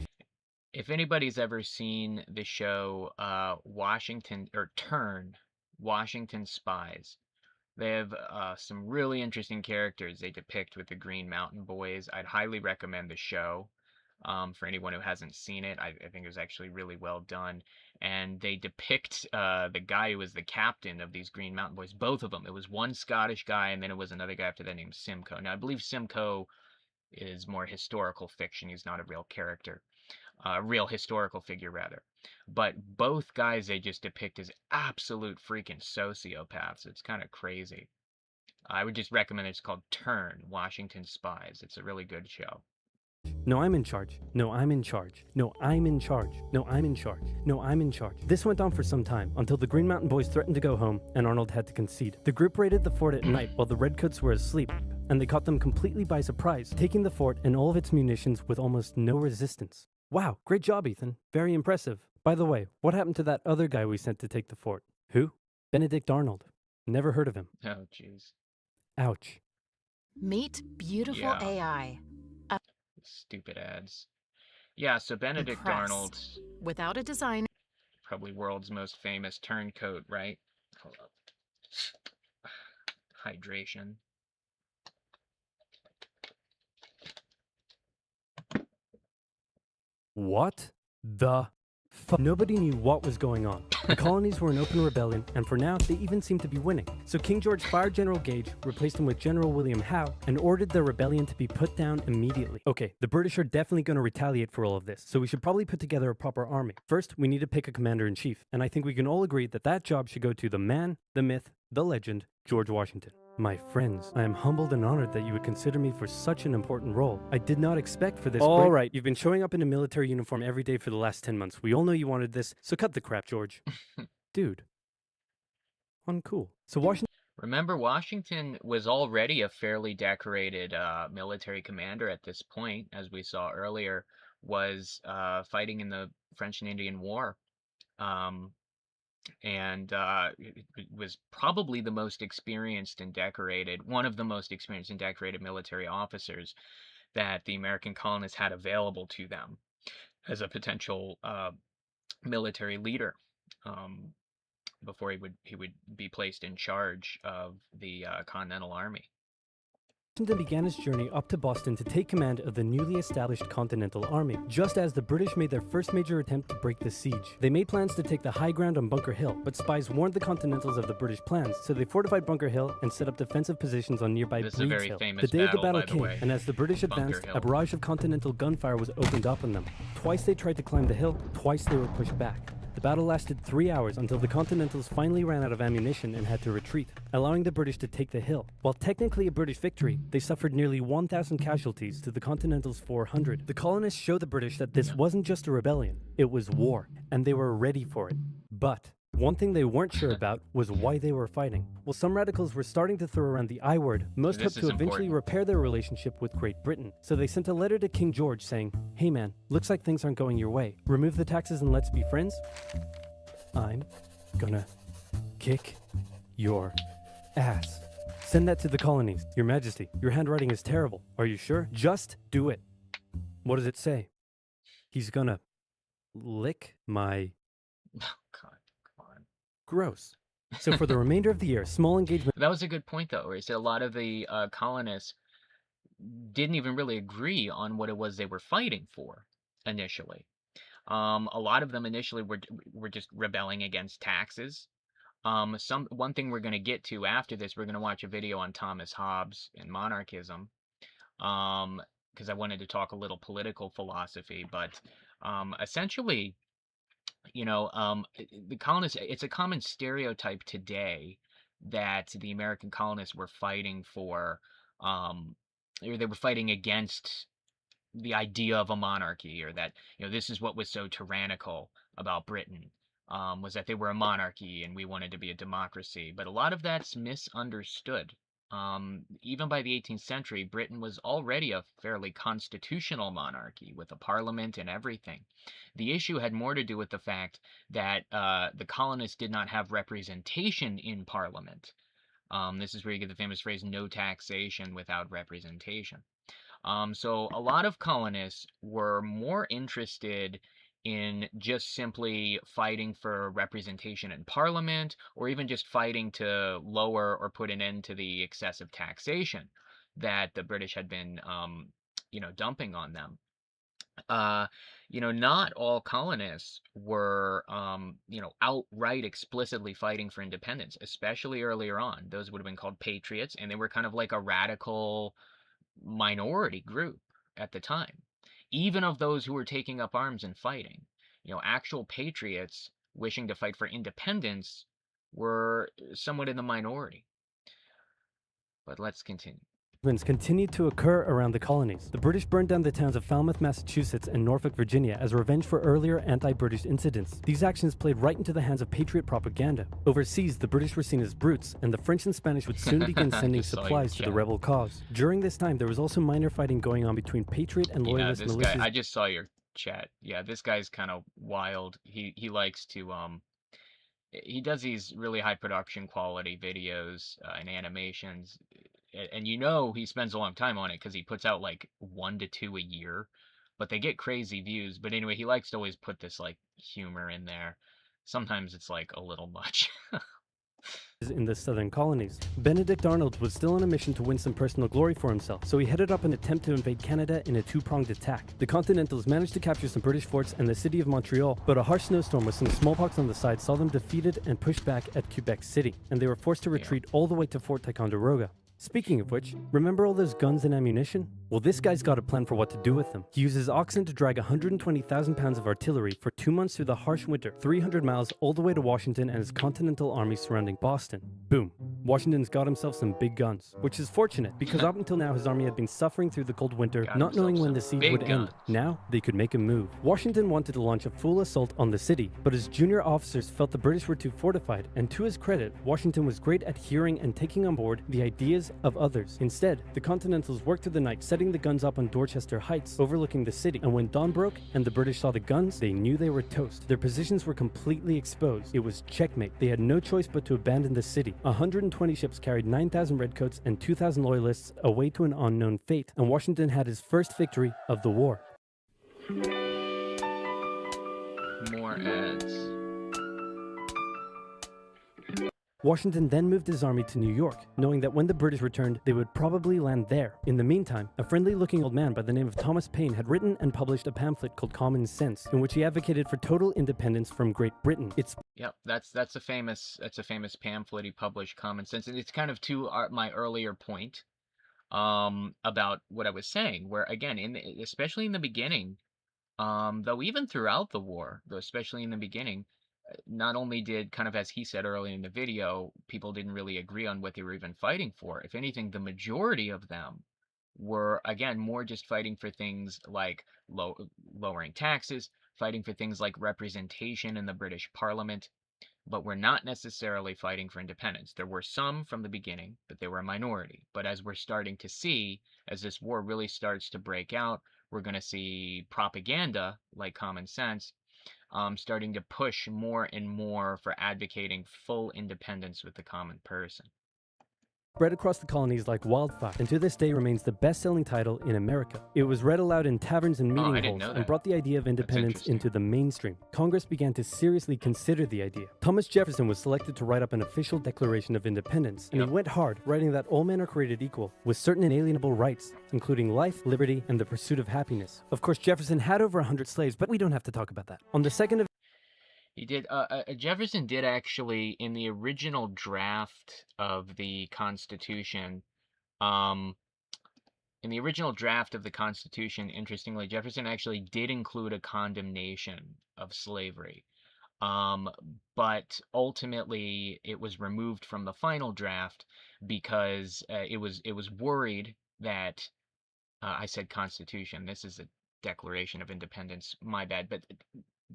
If anybody's ever seen the show Washington Spies, they have some really interesting characters they depict with the Green Mountain Boys. I'd highly recommend the show for anyone who hasn't seen it. I think it was actually really well done. And they depict the guy who was the captain of these Green Mountain Boys, both of them. It was one Scottish guy, and then it was another guy after that named Simcoe. Now, I believe Simcoe is more historical fiction. He's not a real character. Real historical figure, rather. But both guys they just depict as absolute freaking sociopaths. It's kind of crazy. I would just recommend it. It's called Turn, Washington Spies. It's a really good show. No, I'm in charge. No, I'm in charge. No, I'm in charge. No, I'm in charge. No, I'm in charge. This went on for some time, until the Green Mountain Boys threatened to go home, and Arnold had to concede. The group raided the fort at night while the Redcoats were asleep, and they caught them completely by surprise, taking the fort and all of its munitions with almost no resistance. Wow, great job, Ethan. Very impressive. By the way, what happened to that other guy we sent to take the fort? Who? Benedict Arnold. Never heard of him. Oh, jeez. Ouch. Meet beautiful AI. Stupid ads. Yeah, so Benedict Impressed. Arnold, Without a design. probably world's most famous turncoat, right? Hold up. Hydration. What? the fuck? Nobody knew what was going on. The colonies were in open rebellion, and for now, they even seemed to be winning. So King George fired General Gage, replaced him with General William Howe, and ordered the rebellion to be put down immediately. Okay, the British are definitely going to retaliate for all of this, so we should probably put together a proper army. First, we need to pick a commander-in-chief, and I think we can all agree that that job should go to the man, the myth, the legend, George Washington. My friends, I am humbled and honored that you would consider me for such an important role. I did not expect for this. All right, you've been showing up in a military uniform every day for the last 10 months. We all know you wanted this, so cut the crap, George. Dude. Uncool. So Washington... Remember, Washington was already a fairly decorated military commander at this point, as we saw earlier, was fighting in the French and Indian War. And it was probably the most experienced and decorated, one of the most experienced and decorated military officers that the American colonists had available to them as a potential military leader, before he would be placed in charge of the Continental Army. Washington began his journey up to Boston to take command of the newly established Continental Army, just as the British made their first major attempt to break the siege. They made plans to take the high ground on Bunker Hill, but spies warned the Continentals of the British plans, so they fortified Bunker Hill and set up defensive positions on nearby This is a Breeds very Hill. famous The day of the battle battle, by the came, way. and as the British Bunker advanced, Hill. a barrage of Continental gunfire was opened up on them. Twice they tried to climb the hill, twice they were pushed back. The battle lasted 3 hours until the Continentals finally ran out of ammunition and had to retreat, allowing the British to take the hill. While technically a British victory, they suffered nearly 1,000 casualties to the Continentals' 400. The colonists showed the British that this wasn't just a rebellion, it was war, and they were ready for it. But one thing they weren't sure about was why they were fighting. While some radicals were starting to throw around the I word, most This hoped to is eventually important. repair their relationship with Great Britain. So they sent a letter to King George saying, "Hey man, looks like things aren't going your way. Remove the taxes and let's be friends? I'm gonna kick your ass." Send that to the colonies. Your Majesty, your handwriting is terrible. Are you sure? Just do it. What does it say? He's gonna lick my... Oh, God, come on. Gross. So for the remainder of the year, small engagement... That was a good point, though, where he said a lot of the colonists didn't even really agree on what it was they were fighting for initially. A lot of them initially were just rebelling against taxes. One thing we're going to get to after this, we're going to watch a video on Thomas Hobbes and monarchism, because I wanted to talk a little political philosophy, but essentially, you know, the colonists, it's a common stereotype today that the American colonists were fighting for, or they were fighting against the idea of a monarchy, or that, you know, this is what was so tyrannical about Britain, was that they were a monarchy and we wanted to be a democracy. But a lot of that's misunderstood. Even by the 18th century, Britain was already a fairly constitutional monarchy with a parliament and everything. The issue had more to do with the fact that the colonists did not have representation in parliament. This is where you get the famous phrase, no taxation without representation. So a lot of colonists were more interested in just simply fighting for representation in parliament, or even just fighting to lower or put an end to the excessive taxation that the British had been, you know, dumping on them. You know, not all colonists were, you know, outright explicitly fighting for independence, especially earlier on. Those would have been called patriots, and they were kind of like a radical minority group at the time, even of those who were taking up arms and fighting. You know, actual patriots wishing to fight for independence were somewhat in the minority. But let's continue. continued to occur around the colonies. The British burned down the towns of Falmouth, Massachusetts and Norfolk, Virginia as revenge for earlier anti-British incidents. These actions played right into the hands of patriot propaganda. Overseas, the British were seen as brutes, and the French and Spanish would soon begin sending Just saw your supplies to the chat. rebel cause. During this time, there was also minor fighting going on between patriot and Yeah, loyalist this militias. guy, I just saw your chat. Yeah, this guy's kind of wild. He likes to he does these really high production quality videos and animations, and you know he spends a long time on it because he puts out like 1 to 2 a year, but they get crazy views. But anyway, he likes to always put this like humor in there. Sometimes it's like a little much. in the southern colonies. Benedict Arnold was still on a mission to win some personal glory for himself, so he headed up an attempt to invade Canada in a two-pronged attack. The Continentals managed to capture some British forts and the city of Montreal, but a harsh snowstorm with some smallpox on the side saw them defeated and pushed back at Quebec City, and they were forced to retreat all the way to Fort Ticonderoga. Speaking of which, remember all those guns and ammunition? Well, this guy's got a plan for what to do with them. He uses oxen to drag 120,000 pounds of artillery for 2 months through the harsh winter, 300 miles all the way to Washington and his Continental Army surrounding Boston. Boom. Washington's got himself some big guns, which is fortunate because up until now his army had been suffering through the cold winter, not knowing when the siege would end. Now, they could make a move. Washington wanted to launch a full assault on the city, but his junior officers felt the British were too fortified, and to his credit, Washington was great at hearing and taking on board the ideas of others. Instead, the Continentals worked through the night setting the guns up on Dorchester Heights, overlooking the city, and when dawn broke and the British saw the guns, they knew they were toast. Their positions were completely exposed. It was checkmate. They had no choice but to abandon the city. 120 ships carried 9,000 redcoats and 2,000 loyalists away to an unknown fate, and Washington had his first victory of the war. More ads. Washington then moved his army to New York, knowing that when the British returned, they would probably land there. In the meantime, a friendly-looking old man by the name of Thomas Paine had written and published a pamphlet called Common Sense, in which he advocated for total independence from Great Britain. Yep, that's a famous pamphlet he published, Common Sense, and it's kind of to my earlier point about what I was saying, where again, especially in the beginning, though even throughout the war, though especially in the beginning, not only did, kind of as he said earlier in the video, people didn't really agree on what they were even fighting for. If anything, the majority of them were, again, more just fighting for things like lowering taxes, fighting for things like representation in the British Parliament, but were not necessarily fighting for independence. There were some from the beginning, but they were a minority. But as we're starting to see, as this war really starts to break out, we're going to see propaganda, like Common Sense, starting to push more and more for advocating full independence with the common person. Spread across the colonies like wildfire, and to this day remains the best-selling title in America. It was read aloud in taverns and meeting halls and brought the idea of independence into the mainstream. Congress began to seriously consider the idea. Thomas Jefferson was selected to write up an official Declaration of Independence, and he went hard, writing that all men are created equal, with certain inalienable rights, including life, liberty, and the pursuit of happiness. Of course, Jefferson had over 100 slaves, but we don't have to talk about that. On the 2nd of He did. Jefferson did actually, in the original draft of the Constitution, interestingly, Jefferson actually did include a condemnation of slavery. But ultimately, it was removed from the final draft because it was worried that I said Constitution. This is a Declaration of Independence. My bad. But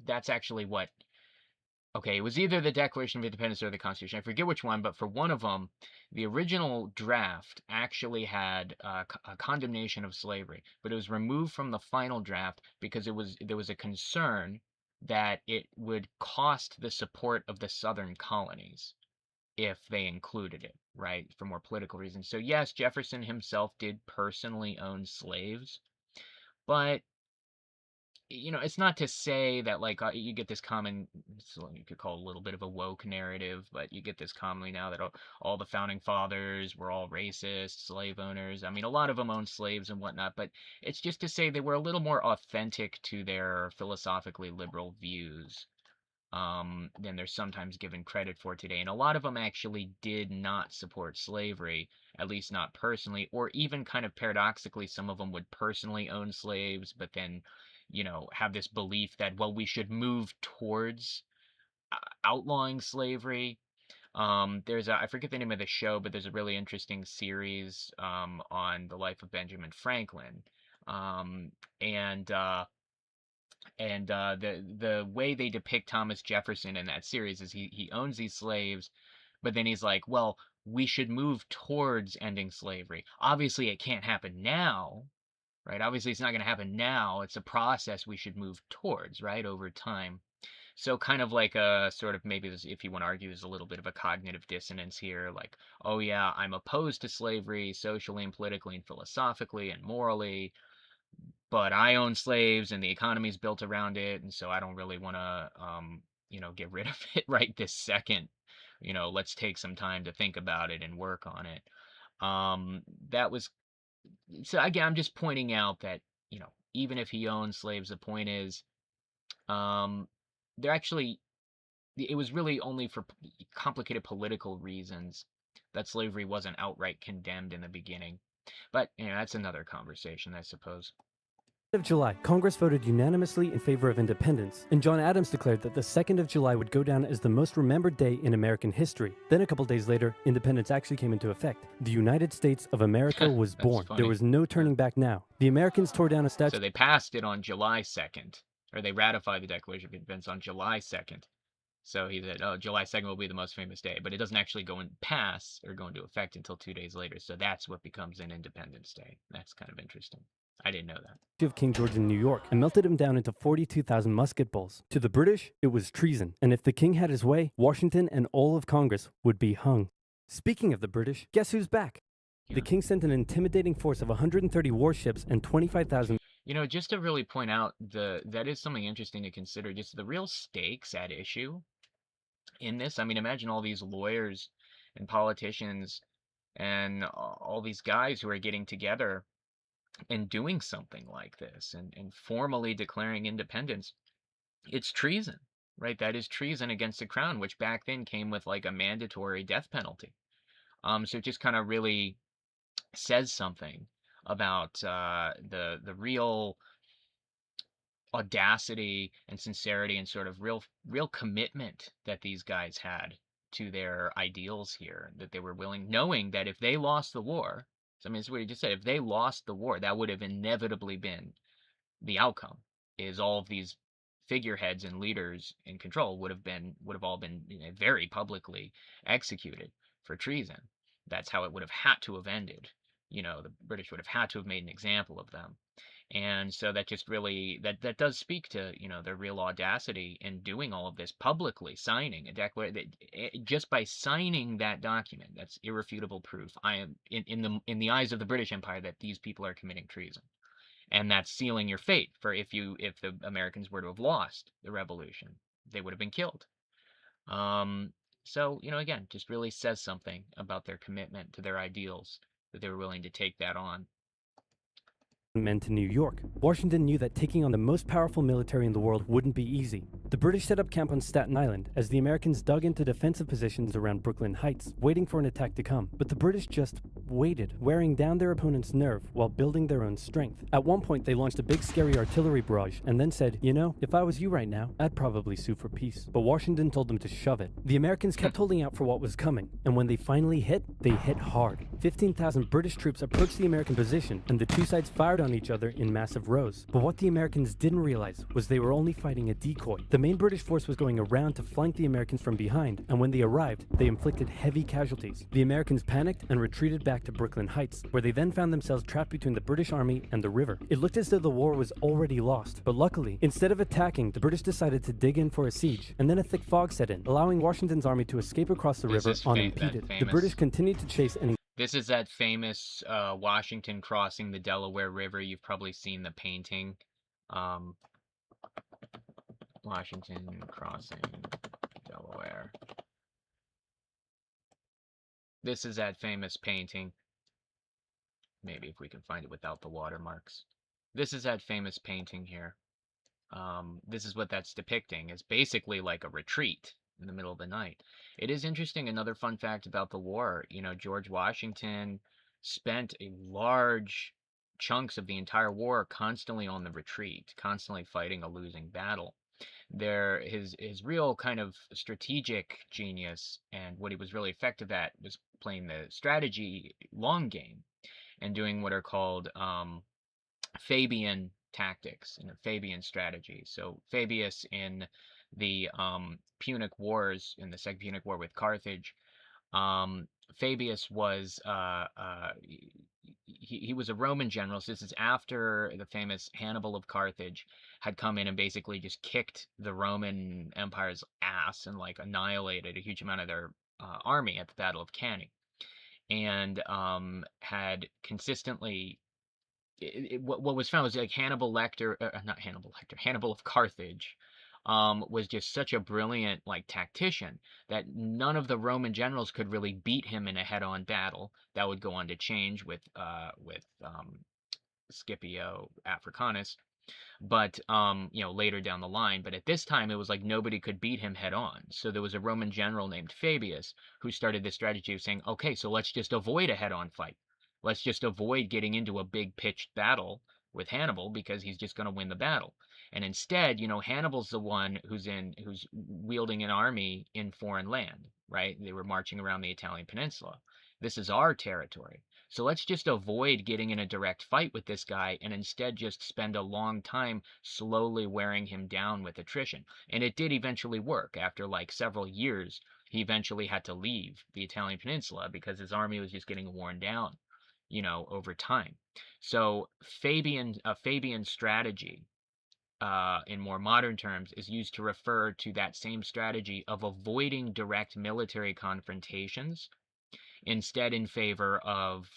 that's actually what. Okay, it was either the Declaration of Independence or the Constitution. I forget which one, but for one of them, the original draft actually had a condemnation of slavery, but it was removed from the final draft because there was a concern that it would cost the support of the southern colonies if they included it, right, for more political reasons. So yes, Jefferson himself did personally own slaves, but it's not to say that, like, you get this common, you could call it a little bit of a woke narrative, but you get this commonly now that all the founding fathers were all racist, slave owners. I mean, a lot of them owned slaves and whatnot, but it's just to say they were a little more authentic to their philosophically liberal views than they're sometimes given credit for today. And a lot of them actually did not support slavery, at least not personally, or even kind of paradoxically, some of them would personally own slaves, but then have this belief that, well, we should move towards outlawing slavery. I forget the name of the show, but there's a really interesting series on the life of Benjamin Franklin. And the way they depict Thomas Jefferson in that series is he owns these slaves, but then he's like, well, we should move towards ending slavery. Obviously, it can't happen now. Right? Obviously, it's not going to happen now. It's a process we should move towards, right, over time. So kind of like a sort of, maybe this, if you want to argue, there's a little bit of a cognitive dissonance here. Like, oh yeah, I'm opposed to slavery socially and politically and philosophically and morally, but I own slaves and the economy's built around it, and so I don't really want to, get rid of it right this second. let's take some time to think about it and work on it. That was so again, I'm just pointing out that, even if he owned slaves, the point is, um, they're actually, it was really only for complicated political reasons that slavery wasn't outright condemned in the beginning. But, that's another conversation, I suppose. Of July, Congress voted unanimously in favor of independence, and John Adams declared that the 2nd of July would go down as the most remembered day in American history. Then a couple days later, independence actually came into effect. The United States of America was That's born. funny. There was no turning back now. The Americans tore down a statue. So they passed it on July 2nd, or they ratified the Declaration of Independence on July 2nd. So he said, oh, July 2nd will be the most famous day, but it doesn't actually go and pass or go into effect until 2 days later. So that's what becomes an Independence Day. That's kind of interesting. I didn't know that. Of King George in New York and melted him down into 42,000 musket balls. To the British, it was treason. And if the king had his way, Washington and all of Congress would be hung. Speaking of the British, guess who's back? Yeah. The king sent an intimidating force of 130 warships and 25,000. Just to really point out, that is something interesting to consider, just the real stakes at issue in this. I mean, imagine all these lawyers and politicians and all these guys who are getting together and doing something like this and formally declaring independence. It's treason, right? That is treason against the crown, which back then came with like a mandatory death penalty. So it just kind of really says something about the real audacity and sincerity and sort of real commitment that these guys had to their ideals here, that they were willing, knowing that if they lost the war, I mean, it's what he just said. If they lost the war, that would have inevitably been the outcome. Is all of these figureheads and leaders in control would have all been very publicly executed for treason. That's how it would have had to have ended. The British would have had to have made an example of them. And so that just really that does speak to their real audacity in doing all of this publicly, signing a declaration. Just by signing that document, that's irrefutable proof. I am in the eyes of the British Empire that these people are committing treason, and that's sealing your fate. For if the Americans were to have lost the revolution, they would have been killed. So again, just really says something about their commitment to their ideals, that they were willing to take that on. Men to New York. Washington knew that taking on the most powerful military in the world wouldn't be easy. The British set up camp on Staten Island as the Americans dug into defensive positions around Brooklyn Heights, waiting for an attack to come. But the British just waited, wearing down their opponent's nerve while building their own strength. At one point, they launched a big scary artillery barrage and then said, if I was you right now, I'd probably sue for peace. But Washington told them to shove it. The Americans kept holding out for what was coming, and when they finally hit, they hit hard. 15,000 British troops approached the American position, and the two sides fired on each other in massive rows. But what the Americans didn't realize was they were only fighting a decoy. The main British force was going around to flank the Americans from behind, and when they arrived, they inflicted heavy casualties. The Americans panicked and retreated back to Brooklyn Heights, where they then found themselves trapped between the British army and the river. It looked as though the war was already lost, but luckily, instead of attacking, the British decided to dig in for a siege, and then a thick fog set in, allowing Washington's army to escape across the river unimpeded. The British continued to chase and This is that famous Washington crossing the Delaware River. You've probably seen the painting. Washington crossing Delaware. This is that famous painting. Maybe if we can find it without the watermarks. This is that famous painting here. This is what that's depicting. It's basically like a retreat in the middle of the night. It is interesting, another fun fact about the war, George Washington spent a large chunks of the entire war constantly on the retreat, constantly fighting a losing battle. His real kind of strategic genius and what he was really effective at was playing the strategy long game and doing what are called Fabian tactics and a Fabian strategy. So Fabius in the Punic Wars, in the Second Punic War with Carthage, Fabius was he was a Roman general. So this is after the famous Hannibal of Carthage had come in and basically just kicked the Roman Empire's ass and like annihilated a huge amount of their army at the Battle of Cannae, and had consistently what was found was like Hannibal of Carthage was just such a brilliant like tactician that none of the Roman generals could really beat him in a head-on battle. That would go on to change with Scipio Africanus, but later down the line. But at this time it was like nobody could beat him head on. So there was a Roman general named Fabius who started this strategy of saying, okay, so let's just avoid a head-on fight. Let's just avoid getting into a big pitched battle with Hannibal because he's just going to win the battle. And instead, Hannibal's the one who's wielding an army in foreign land, right? They were marching around the Italian peninsula. This is our territory. So let's just avoid getting in a direct fight with this guy and instead just spend a long time slowly wearing him down with attrition. And it did eventually work. After like several years, he eventually had to leave the Italian peninsula because his army was just getting worn down, over time. So Fabian strategy, in more modern terms, is used to refer to that same strategy of avoiding direct military confrontations, instead in favor of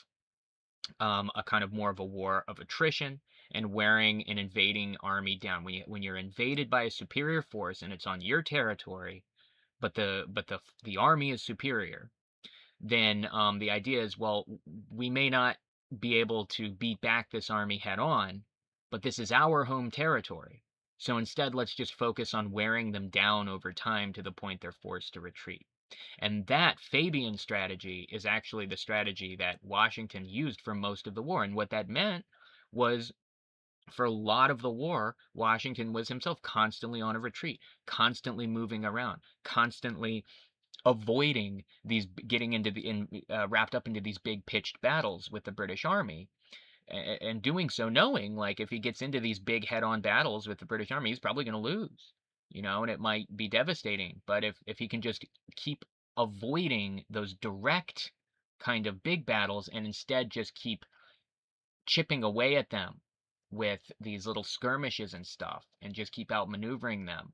a kind of more of a war of attrition and wearing an invading army down. When you're invaded by a superior force and it's on your territory, but the army is superior, then the idea is, well, we may not be able to beat back this army head on, but this is our home territory. So instead, let's just focus on wearing them down over time to the point they're forced to retreat. And that Fabian strategy is actually the strategy that Washington used for most of the war. And what that meant was, for a lot of the war, Washington was himself constantly on a retreat, constantly moving around, constantly avoiding these, getting into wrapped up into these big pitched battles with the British Army. And doing so knowing, like, if he gets into these big head-on battles with the British Army, he's probably going to lose. And it might be devastating. But if he can just keep avoiding those direct kind of big battles and instead just keep chipping away at them with these little skirmishes and stuff and just keep outmaneuvering them,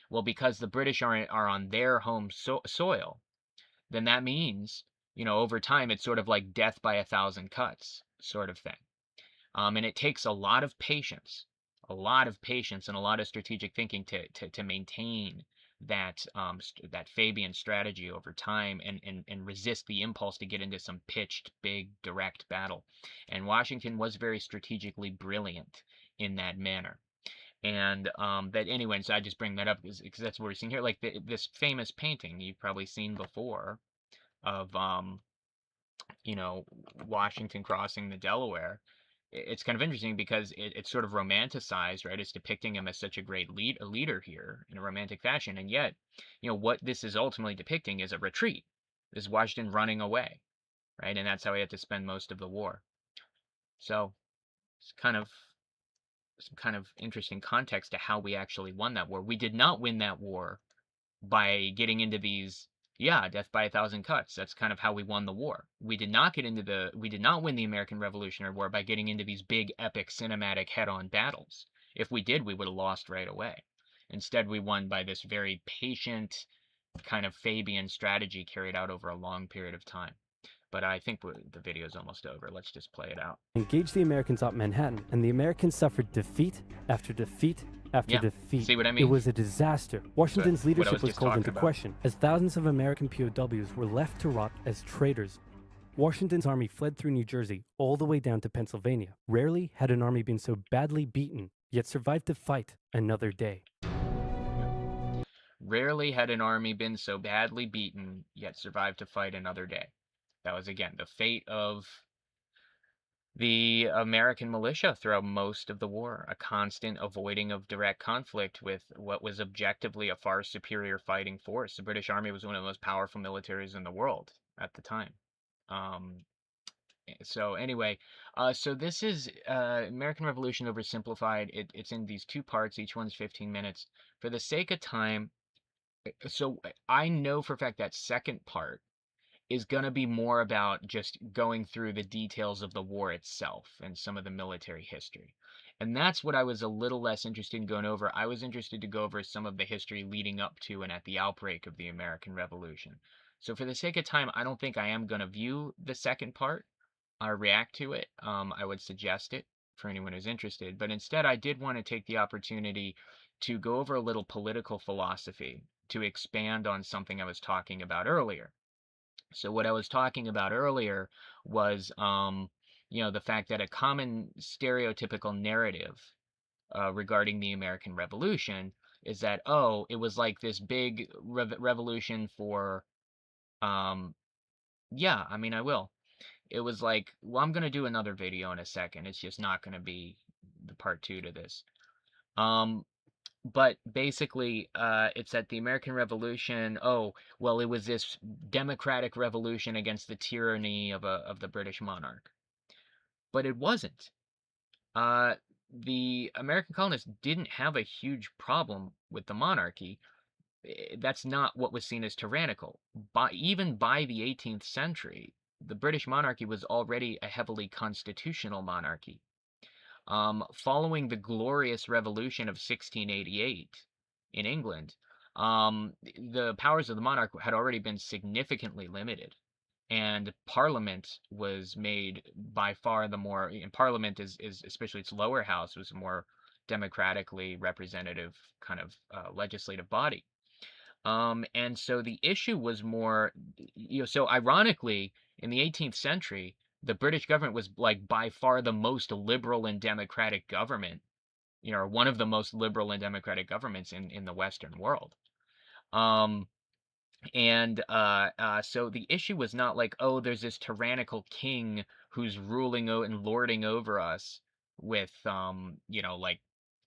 well, because the British are on their home soil, then that means, over time, it's sort of like death by 1,000 cuts sort of thing. And it takes a lot of patience and a lot of strategic thinking to maintain that Fabian strategy over time and resist the impulse to get into some pitched, big, direct battle. And Washington was very strategically brilliant in that manner. And that anyway, so I just bring that up because that's what we're seeing here. Like this famous painting you've probably seen before of Washington crossing the Delaware. It's kind of interesting because it's sort of romanticized, right? It's depicting him as such a great leader here in a romantic fashion, and yet, what this is ultimately depicting is a retreat. This is Washington running away, right? And that's how he had to spend most of the war. So it's some kind of interesting context to how we actually won that war. We did not win that war by getting into these, death by 1,000 cuts. That's kind of how we won the war. We did not win the American Revolutionary War by getting into these big, epic, cinematic head-on battles. If we did, we would have lost right away. Instead, we won by this very patient kind of Fabian strategy carried out over a long period of time. But I think the video is almost over. Let's just play it out. Engaged the Americans at Manhattan, and the Americans suffered defeat after defeat after defeat. See what I mean? It was a disaster. Washington's leadership was just called talking into about. question, as thousands of American POWs were left to rot as traitors. Washington's army fled through New Jersey all the way down to Pennsylvania. Rarely had an army been so badly beaten, yet survived to fight another day. Rarely had an army been so badly beaten, yet survived to fight another day. That was, again, the fate of the American militia throughout most of the war, a constant avoiding of direct conflict with what was objectively a far superior fighting force. The British Army was one of the most powerful militaries in the world at the time. So anyway, so this is American Revolution Oversimplified. It's in these two parts. Each one's 15 minutes. For the sake of time, so I know for a fact that second part is going to be more about just going through the details of the war itself and some of the military history. And that's what I was a little less interested in going over. I was interested to go over some of the history leading up to and at the outbreak of the American Revolution. So for the sake of time, I don't think I am going to view the second part or react to it. I would suggest it for anyone who's interested. But instead, I did want to take the opportunity to go over a little political philosophy to expand on something I was talking about earlier. So what I was talking about earlier was, the fact that a common stereotypical narrative regarding the American Revolution is that, oh, it was like this big revolution for, um, yeah, I mean, I will. It was like, well, I'm going to do another video in a second. It's just not going to be the part 2 to this. But basically, it's that the American Revolution, oh, well, it was this democratic revolution against the tyranny of the British monarch. But it wasn't. The American colonists didn't have a huge problem with the monarchy. That's not what was seen as tyrannical. Even by the 18th century, the British monarchy was already a heavily constitutional monarchy. Following the Glorious Revolution of 1688 in England, the powers of the monarch had already been significantly limited, and Parliament was made by far the more. And Parliament is especially its lower house was a more democratically representative kind of legislative body. And so the issue was more, so ironically, in the 18th century, the British government was like by far the most liberal and democratic government, or one of the most liberal and democratic governments in the Western world. So the issue was not like, oh, there's this tyrannical king who's ruling and lording over us with, like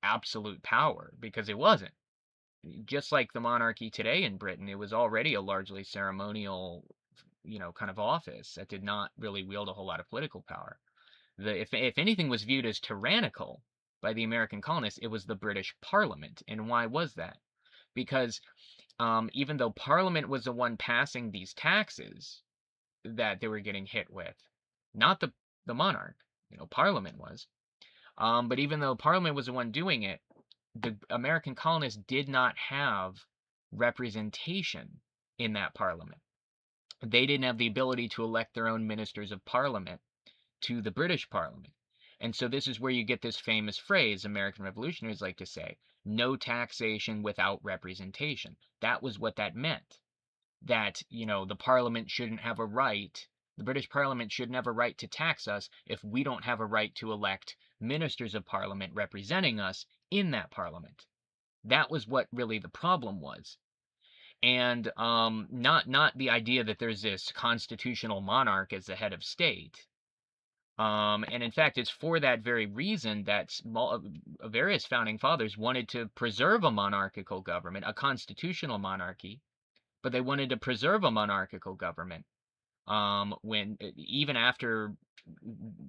absolute power, because it wasn't. Just like the monarchy today in Britain, it was already a largely ceremonial, kind of office that did not really wield a whole lot of political power. If anything was viewed as tyrannical by the American colonists, it was the British Parliament. And why was that? Because even though Parliament was the one passing these taxes that they were getting hit with, not the monarch, Parliament was. But even though Parliament was the one doing it, the American colonists did not have representation in that parliament. They didn't have the ability to elect their own ministers of parliament to the British Parliament. And so this is where you get this famous phrase American revolutionaries like to say, no taxation without representation. That was what that meant. That, the Parliament shouldn't have a right, the British Parliament shouldn't have a right to tax us if we don't have a right to elect ministers of Parliament representing us in that Parliament. That was what really the problem was. And not the idea that there's this constitutional monarch as the head of state. And in fact, it's for that very reason that various founding fathers wanted to preserve a monarchical government, a constitutional monarchy, but they wanted to preserve a monarchical government even after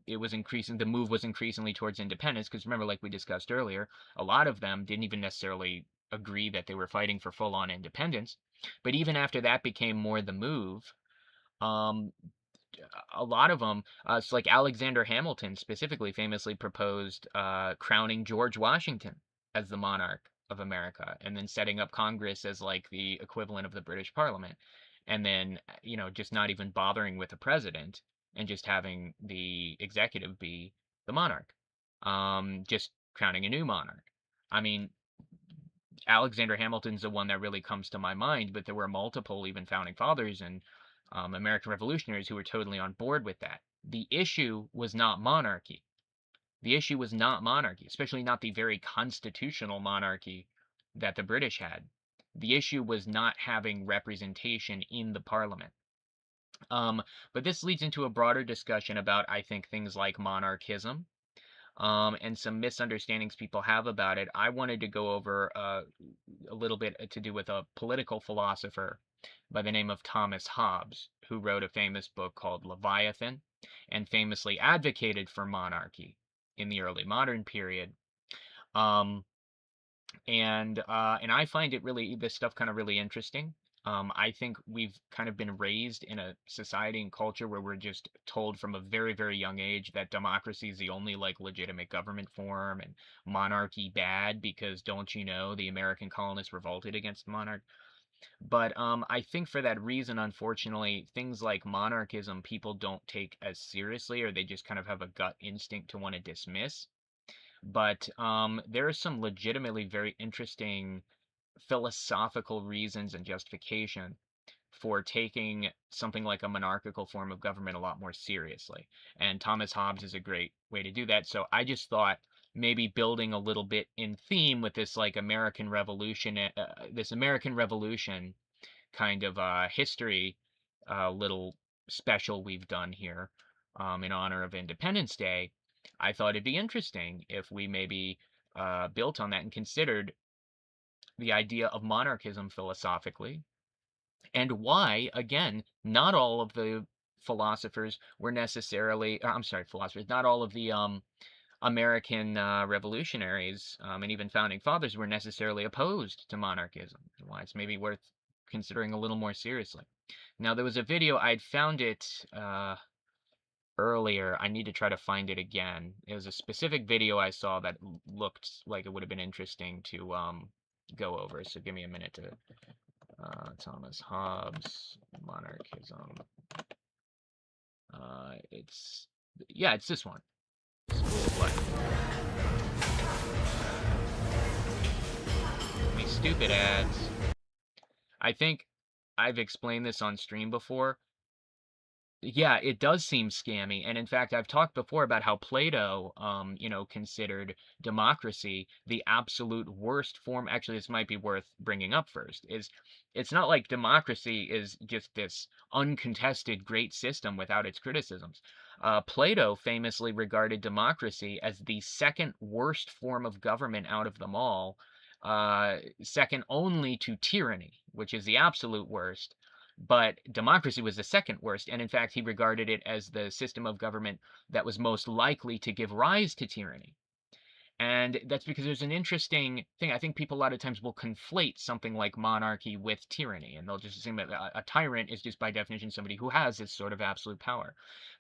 it was increasing, the move was increasingly towards independence. Because remember, like we discussed earlier, a lot of them didn't even necessarily agree that they were fighting for full-on independence. But even after that became more the move, a lot of them, it's like Alexander Hamilton specifically famously proposed crowning George Washington as the monarch of America, and then setting up Congress as like the equivalent of the British Parliament, and then just not even bothering with a president and just having the executive be the monarch, just crowning a new monarch. I mean, Alexander Hamilton's the one that really comes to my mind, but there were multiple even founding fathers and American revolutionaries who were totally on board with that. The issue was not monarchy. The issue was not monarchy, especially not the very constitutional monarchy that the British had. The issue was not having representation in the parliament. But this leads into a broader discussion about, I think, things like monarchism, and some misunderstandings people have about it. I wanted to go over a little bit to do with a political philosopher by the name of Thomas Hobbes, who wrote a famous book called Leviathan, and famously advocated for monarchy in the early modern period. And I find this stuff kind of really interesting. I think we've kind of been raised in a society and culture where we're just told from a very, very young age that democracy is the only like legitimate government form, and monarchy bad because don't you know the American colonists revolted against the monarch. But I think for that reason, unfortunately, things like monarchism people don't take as seriously, or they just kind of have a gut instinct to want to dismiss. But there are some legitimately very interesting philosophical reasons and justification for taking something like a monarchical form of government a lot more seriously. And Thomas Hobbes is a great way to do that. So I just thought maybe building a little bit in theme with this like American Revolution, this American Revolution kind of history little special we've done here in honor of Independence Day. I thought it'd be interesting if we maybe built on that and considered the idea of monarchism philosophically, and why, again, not all of the philosophers were necessarily, I'm sorry, philosophers, not all of the American revolutionaries and even founding fathers were necessarily opposed to monarchism. Why it's maybe worth considering a little more seriously. Now, there was a video, I'd found it earlier. I need to try to find it again. It was a specific video I saw that looked like it would have been interesting to go over. So give me a minute to Thomas Hobbes, monarchism. It's this one. School of Life. These stupid ads. I think I've explained this on stream before. Yeah, it does seem scammy, and in fact, I've talked before about how Plato, considered democracy the absolute worst form. Actually, this might be worth bringing up first. It's not like democracy is just this uncontested great system without its criticisms. Plato famously regarded democracy as the second worst form of government out of them all, second only to tyranny, which is the absolute worst. But democracy was the second worst, and in fact, he regarded it as the system of government that was most likely to give rise to tyranny. And that's because there's an interesting thing. I think people a lot of times will conflate something like monarchy with tyranny, and they'll just assume that a tyrant is just by definition somebody who has this sort of absolute power.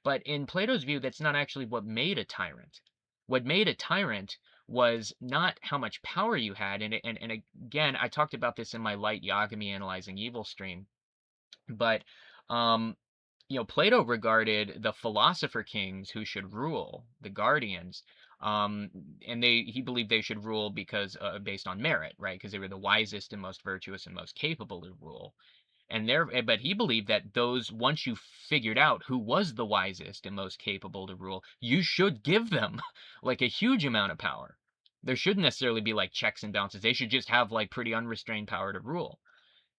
But in Plato's view, that's not actually what made a tyrant. What made a tyrant was not how much power you had, and again, I talked about this in my Light Yagami Analyzing Evil stream. But Plato regarded the philosopher kings who should rule, the guardians, and he believed they should rule because based on merit, right? Because they were the wisest and most virtuous and most capable to rule. But he believed that once you figured out who was the wisest and most capable to rule, you should give them like a huge amount of power. There shouldn't necessarily be like checks and balances. They should just have like pretty unrestrained power to rule.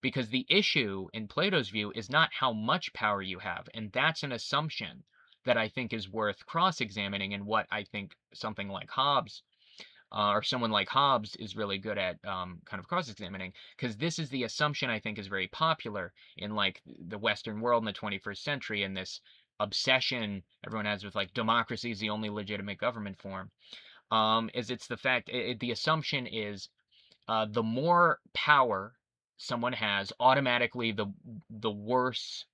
Because the issue in Plato's view is not how much power you have, and that's an assumption that I think is worth cross-examining, and what I think something like Hobbes, or someone like Hobbes is really good at kind of cross-examining, because this is the assumption I think is very popular in like the Western world in the 21st century, and this obsession everyone has with like democracy is the only legitimate government form, it's the fact, the assumption is the more power someone has, automatically the worse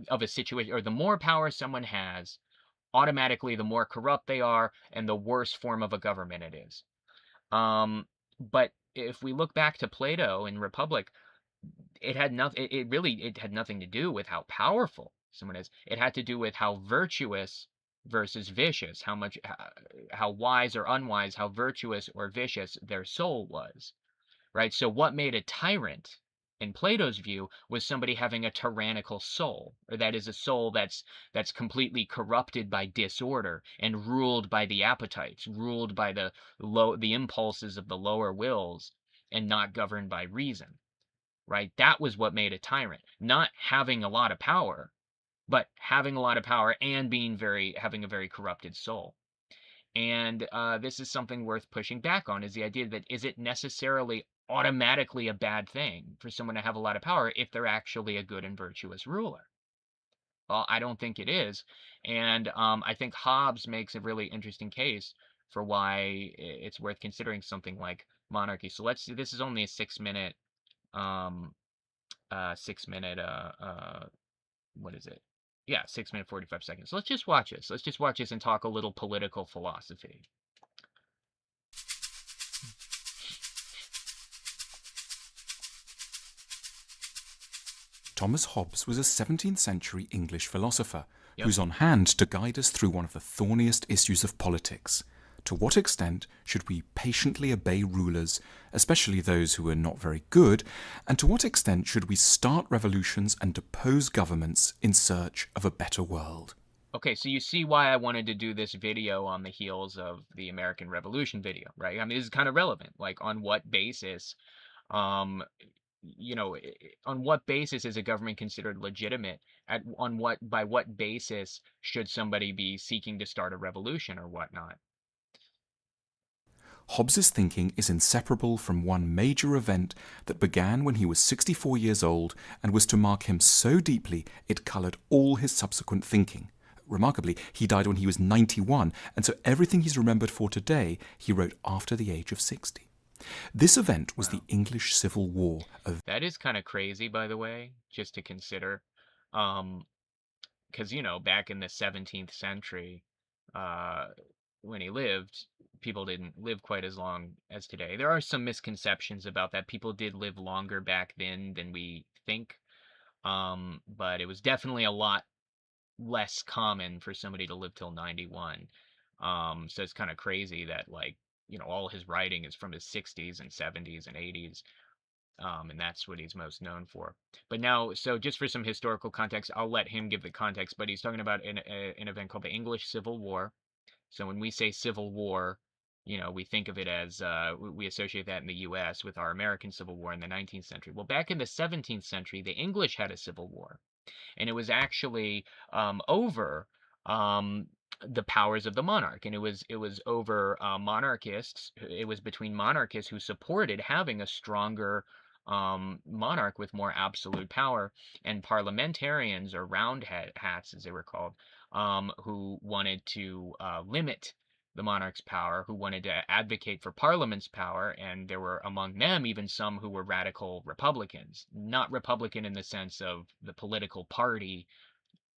of a situation, or the more power someone has, automatically the more corrupt they are and the worse form of a government it is. But if we look back to Plato in Republic, it had nothing to do with how powerful someone is. It had to do with how virtuous versus vicious, how wise or unwise, how virtuous or vicious their soul was. Right? So what made a tyrant, in Plato's view, was somebody having a tyrannical soul, or that is a soul that's completely corrupted by disorder and ruled by the appetites, ruled by the impulses of the lower wills, and not governed by reason. Right? That was what made a tyrant. Not having a lot of power, but having a lot of power and having a very corrupted soul. And this is something worth pushing back on, is the idea that is it necessarily automatically a bad thing for someone to have a lot of power if they're actually a good and virtuous ruler? Well, I don't think it is. And I think Hobbes makes a really interesting case for why it's worth considering something like monarchy. So let's see, this is only a 6-minute, what is it? Yeah, 6 minutes, 45 seconds. So let's just watch this. Let's just watch this and talk a little political philosophy. Thomas Hobbes was a 17th century English philosopher Yep. who's on hand to guide us through one of the thorniest issues of politics, To what extent should we patiently obey rulers, especially those who are not very good? And to what extent should we start revolutions and depose governments in search of a better world? Okay, so you see why I wanted to do this video on the heels of the American Revolution video, right? I mean, this is kind of relevant. Like, on what basis, um, on what basis is a government considered legitimate? By what basis should somebody be seeking to start a revolution or whatnot? Hobbes's thinking is inseparable from one major event that began when he was 64 years old and was to mark him so deeply it coloured all his subsequent thinking. Remarkably, he died when he was 91, and so everything he's remembered for today he wrote after the age of 60. This event was the English Civil War. That is kind of crazy, by the way, just to consider. Because, back in the 17th century, when he lived, people didn't live quite as long as today. There are some misconceptions about that. People did live longer back then than we think. But it was definitely a lot less common for somebody to live till 91. So it's kind of crazy that, like, all his writing is from his 60s and 70s and 80s. And that's what he's most known for. But now, so just for some historical context, I'll let him give the context, but he's talking about an event called the English Civil War. So when we say Civil War, we think of it as, we associate that in the U.S. with our American Civil War in the 19th century. Well, back in the 17th century, the English had a civil war. And it was actually over the powers of the monarch, and it was over monarchists. It was between monarchists who supported having a stronger monarch with more absolute power, and parliamentarians, or hats as they were called, who wanted to limit the monarch's power, who wanted to advocate for Parliament's power, and there were among them even some who were radical Republicans. Not Republican in the sense of the political party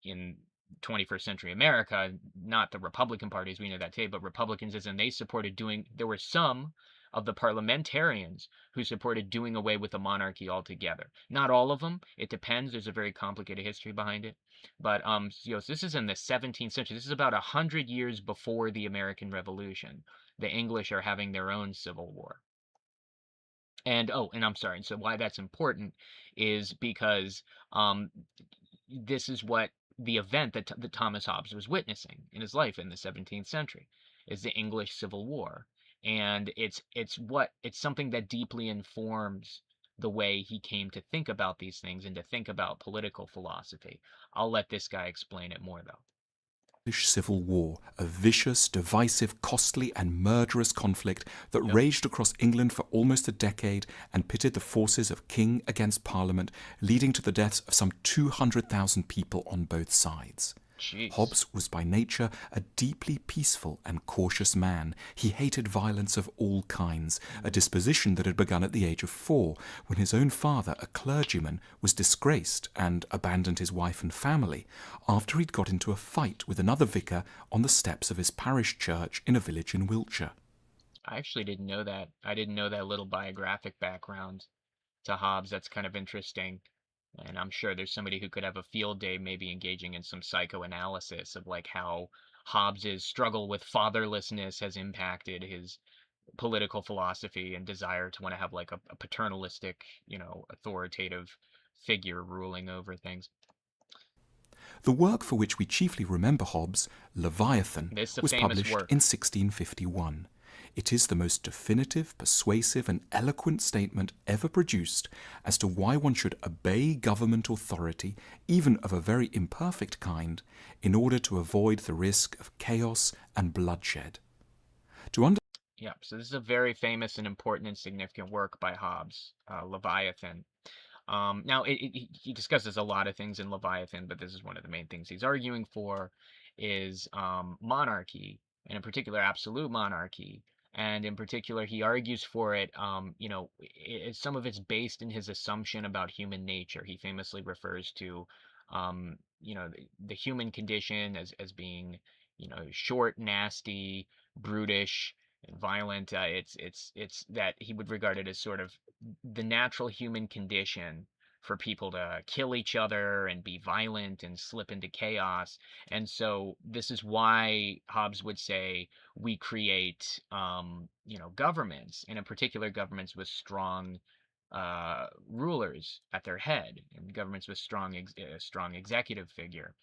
in 21st century America, not the Republican Party as we know that today, but Republicans as in they supported there were some of the parliamentarians who supported doing away with the monarchy altogether. Not all of them. It depends. There's a very complicated history behind it. But so this is in the 17th century. This is about 100 years before the American Revolution. The English are having their own civil war. And I'm sorry. So why that's important is because this is what the event that Thomas Hobbes was witnessing in his life in the 17th century is the English Civil War. And it's something that deeply informs the way he came to think about these things and to think about political philosophy. I'll let this guy explain it more, though. English Civil War, a vicious, divisive, costly, and murderous conflict that raged across England for almost a decade and pitted the forces of king against parliament, leading to the deaths of some 200,000 people on both sides. Jeez. Hobbes was by nature a deeply peaceful and cautious man. He hated violence of all kinds, a disposition that had begun at the age of 4, when his own father, a clergyman, was disgraced and abandoned his wife and family after he'd got into a fight with another vicar on the steps of his parish church in a village in Wiltshire. I actually didn't know that. I didn't know that little biographic background to Hobbes. That's kind of interesting. And I'm sure there's somebody who could have a field day maybe engaging in some psychoanalysis of like how Hobbes's struggle with fatherlessness has impacted his political philosophy and desire to want to have like a paternalistic, authoritative figure ruling over things. The work for which we chiefly remember Hobbes, Leviathan, was published in 1651. It is the most definitive, persuasive, and eloquent statement ever produced as to why one should obey government authority, even of a very imperfect kind, in order to avoid the risk of chaos and bloodshed. Yeah, so this is a very famous and important and significant work by Hobbes, Leviathan. Now, he discusses a lot of things in Leviathan, but this is one of the main things he's arguing for is monarchy, and in particular absolute monarchy. And in particular, he argues for it, some of it's based in his assumption about human nature. He famously refers to, the human condition as being, short, nasty, brutish, and violent. It's that he would regard it as sort of the natural human condition for people to kill each other and be violent and slip into chaos. And so this is why Hobbes would say we create, governments, and in particular governments with strong rulers at their head, and governments with strong executive figure,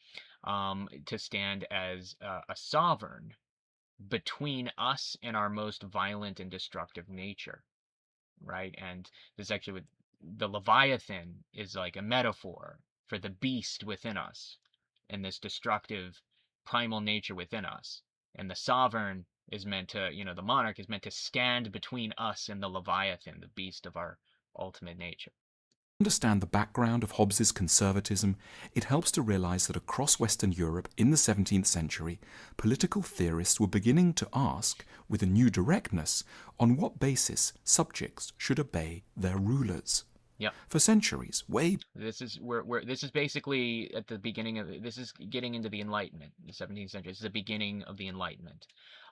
to stand as a sovereign between us and our most violent and destructive nature, right? And this actually would, the Leviathan is like a metaphor for the beast within us and this destructive primal nature within us. And the sovereign is meant to, the monarch is meant to stand between us and the Leviathan, the beast of our ultimate nature. Understand the background of Hobbes's conservatism, it helps to realize that across Western Europe in the 17th century, political theorists were beginning to ask, with a new directness, on what basis subjects should obey their rulers. Yeah. For centuries, this is this is basically at the beginning of, this is getting into the Enlightenment, the 17th century. This is the beginning of the Enlightenment,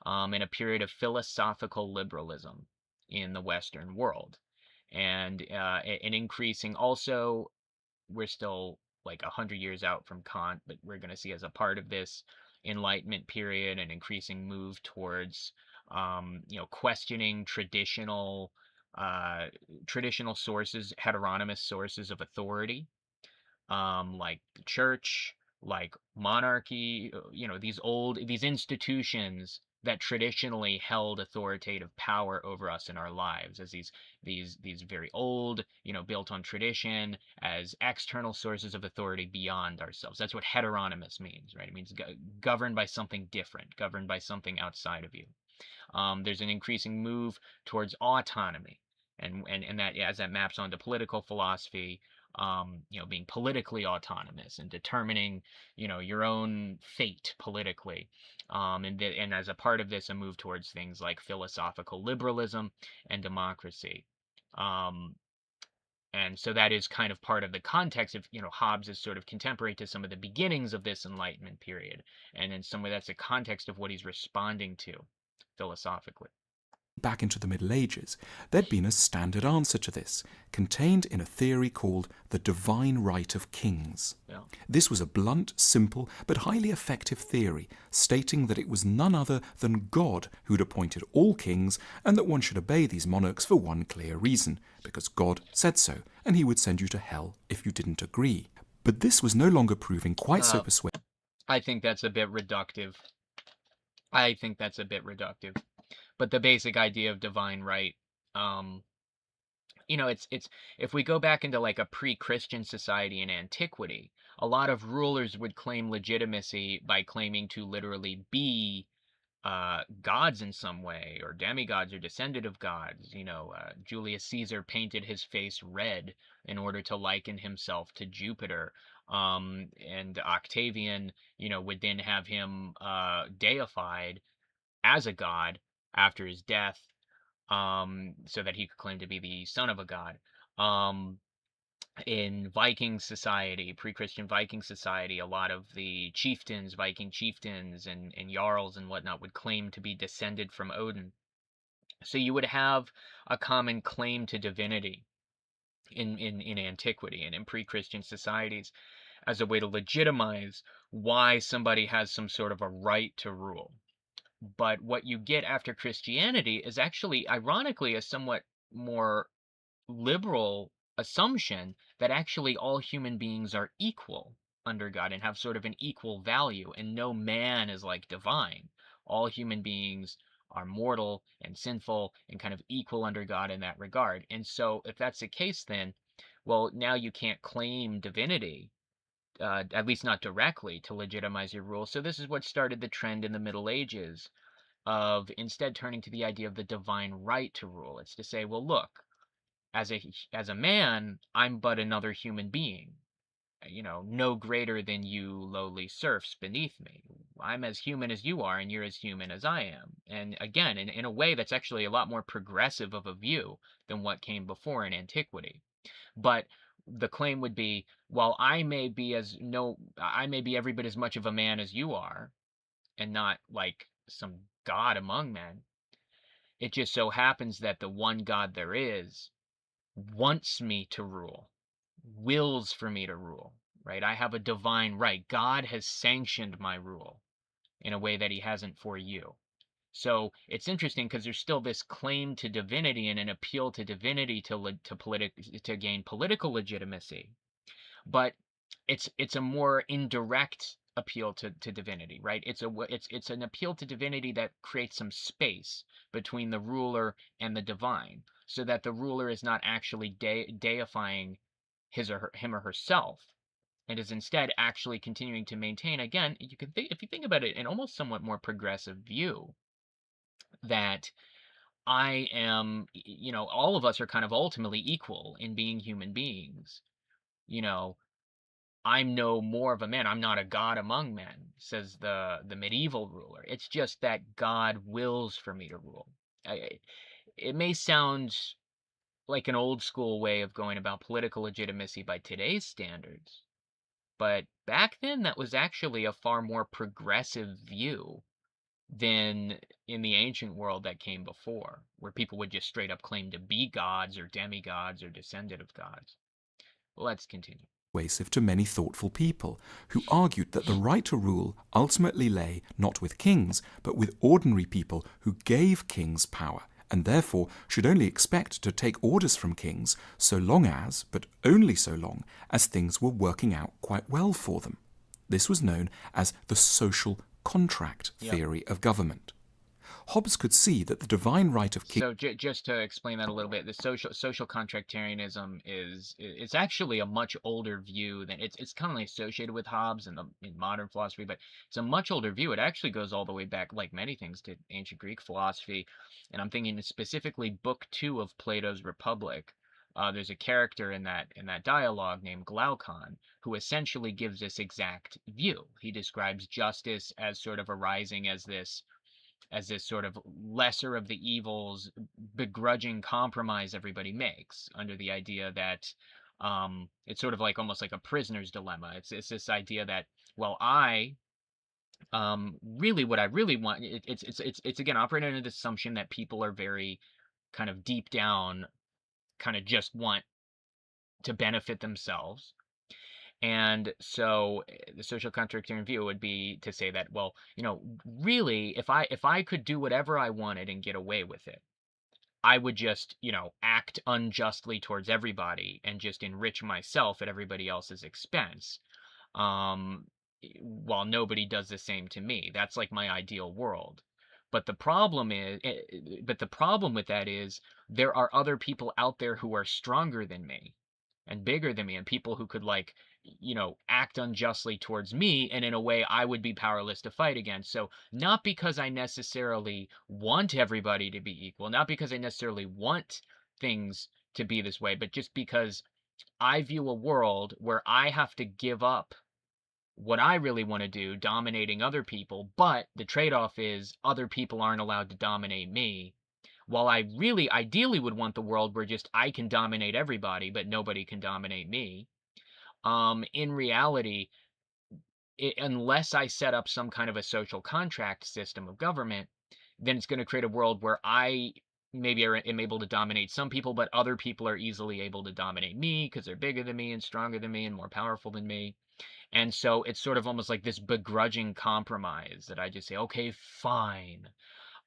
in a period of philosophical liberalism in the Western world. And an increasing, also, we're still like 100 years out from Kant, but we're going to see as a part of this Enlightenment period an increasing move towards, questioning traditional sources, heteronymous sources of authority, like the church, like monarchy, these institutions that traditionally held authoritative power over us in our lives as these very old, built on tradition, as external sources of authority beyond ourselves. That's what heteronymous means, right? It means governed by something different, governed by something outside of you. There's an increasing move towards autonomy, and that, as that maps onto political philosophy, being politically autonomous and determining, your own fate politically. And as a part of this, a move towards things like philosophical liberalism and democracy. And so that is kind of part of the context of, Hobbes is sort of contemporary to some of the beginnings of this Enlightenment period. And in some way, that's the context of what he's responding to philosophically. Back into the Middle Ages, there'd been a standard answer to this, contained in a theory called the divine right of kings. Yeah. This was a blunt, simple, but highly effective theory, stating that it was none other than God who'd appointed all kings, and that one should obey these monarchs for one clear reason, because God said so, and he would send you to hell if you didn't agree. But this was no longer proving quite so persuasive. I think that's a bit reductive. But the basic idea of divine right, it's if we go back into like a pre-Christian society in antiquity, a lot of rulers would claim legitimacy by claiming to literally be gods in some way, or demigods, or descendant of gods. Julius Caesar painted his face red in order to liken himself to Jupiter. And Octavian, would then have him deified as a god after his death, so that he could claim to be the son of a god. In Viking society, pre-Christian Viking society, a lot of the chieftains, Viking chieftains and jarls and whatnot, would claim to be descended from Odin. So you would have a common claim to divinity in antiquity and in pre-Christian societies as a way to legitimize why somebody has some sort of a right to rule. But what you get after Christianity is actually, ironically, a somewhat more liberal assumption that actually all human beings are equal under God and have sort of an equal value, and no man is like divine. All human beings are mortal and sinful and kind of equal under God in that regard. And so if that's the case, then, well, now you can't claim divinity, at least not directly, to legitimize your rule. So this is what started the trend in the Middle Ages of instead turning to the idea of the divine right to rule. It's to say, well, look, as a man, I'm but another human being, no greater than you lowly serfs beneath me. I'm as human as you are, and you're as human as I am. And again, in a way that's actually a lot more progressive of a view than what came before in antiquity. But the claim would be, well, I may be every bit as much of a man as you are, and not like some god among men. It just so happens that the one God there is wants me to rule, wills for me to rule, right? I have a divine right. God has sanctioned my rule in a way that he hasn't for you. So it's interesting because there's still this claim to divinity and an appeal to divinity to gain political legitimacy, but it's a more indirect appeal to divinity, right? It's an appeal to divinity that creates some space between the ruler and the divine, so that the ruler is not actually deifying him or herself, and is instead actually continuing to maintain. Again, you can think, if you think about it, an almost somewhat more progressive view that I am, all of us are kind of ultimately equal in being human beings. I'm no more of a man. I'm not a god among men, says the medieval ruler. It's just that God wills for me to rule. It may sound like an old school way of going about political legitimacy by today's standards, but back then that was actually a far more progressive view than in the ancient world that came before, where people would just straight up claim to be gods or demigods or descendant of gods. Let's continue. Persuasive to many thoughtful people who argued that the right to rule ultimately lay not with kings, but with ordinary people who gave kings power, and therefore should only expect to take orders from kings so long as, but only so long, as things were working out quite well for them. This was known as the social contract theory of government. Hobbes could see that the divine right of kings... So just to explain that a little bit, the social contractarianism it's actually a much older view than it's commonly associated with Hobbes in modern philosophy, but it's a much older view. It actually goes all the way back, like many things, to ancient Greek philosophy, and I'm thinking specifically Book 2 of Plato's Republic. There's a character in that dialogue named Glaucon who essentially gives this exact view. He describes justice as sort of arising as this sort of lesser of the evils, begrudging compromise everybody makes, under the idea that it's sort of like almost like a prisoner's dilemma. It's this idea that, well, I really, what I really want, it's again operating under the assumption that people are very kind of deep down, kind of just want to benefit themselves. And so the social contractarian view would be to say that, well, really, if I could do whatever I wanted and get away with it, I would just, act unjustly towards everybody and just enrich myself at everybody else's expense, while nobody does the same to me. That's like my ideal world. But the problem with that is there are other people out there who are stronger than me and bigger than me, and people who could act unjustly towards me, and in a way I would be powerless to fight against. So not because I necessarily want everybody to be equal, not because I necessarily want things to be this way, but just because I view a world where I have to give up what I really want to do, dominating other people, but the trade-off is other people aren't allowed to dominate me. While I really ideally would want the world where just I can dominate everybody, but nobody can dominate me. In reality, unless I set up some kind of a social contract system of government, then it's going to create a world where I maybe am able to dominate some people, but other people are easily able to dominate me because they're bigger than me and stronger than me and more powerful than me. And so it's sort of almost like this begrudging compromise that I just say, okay, fine.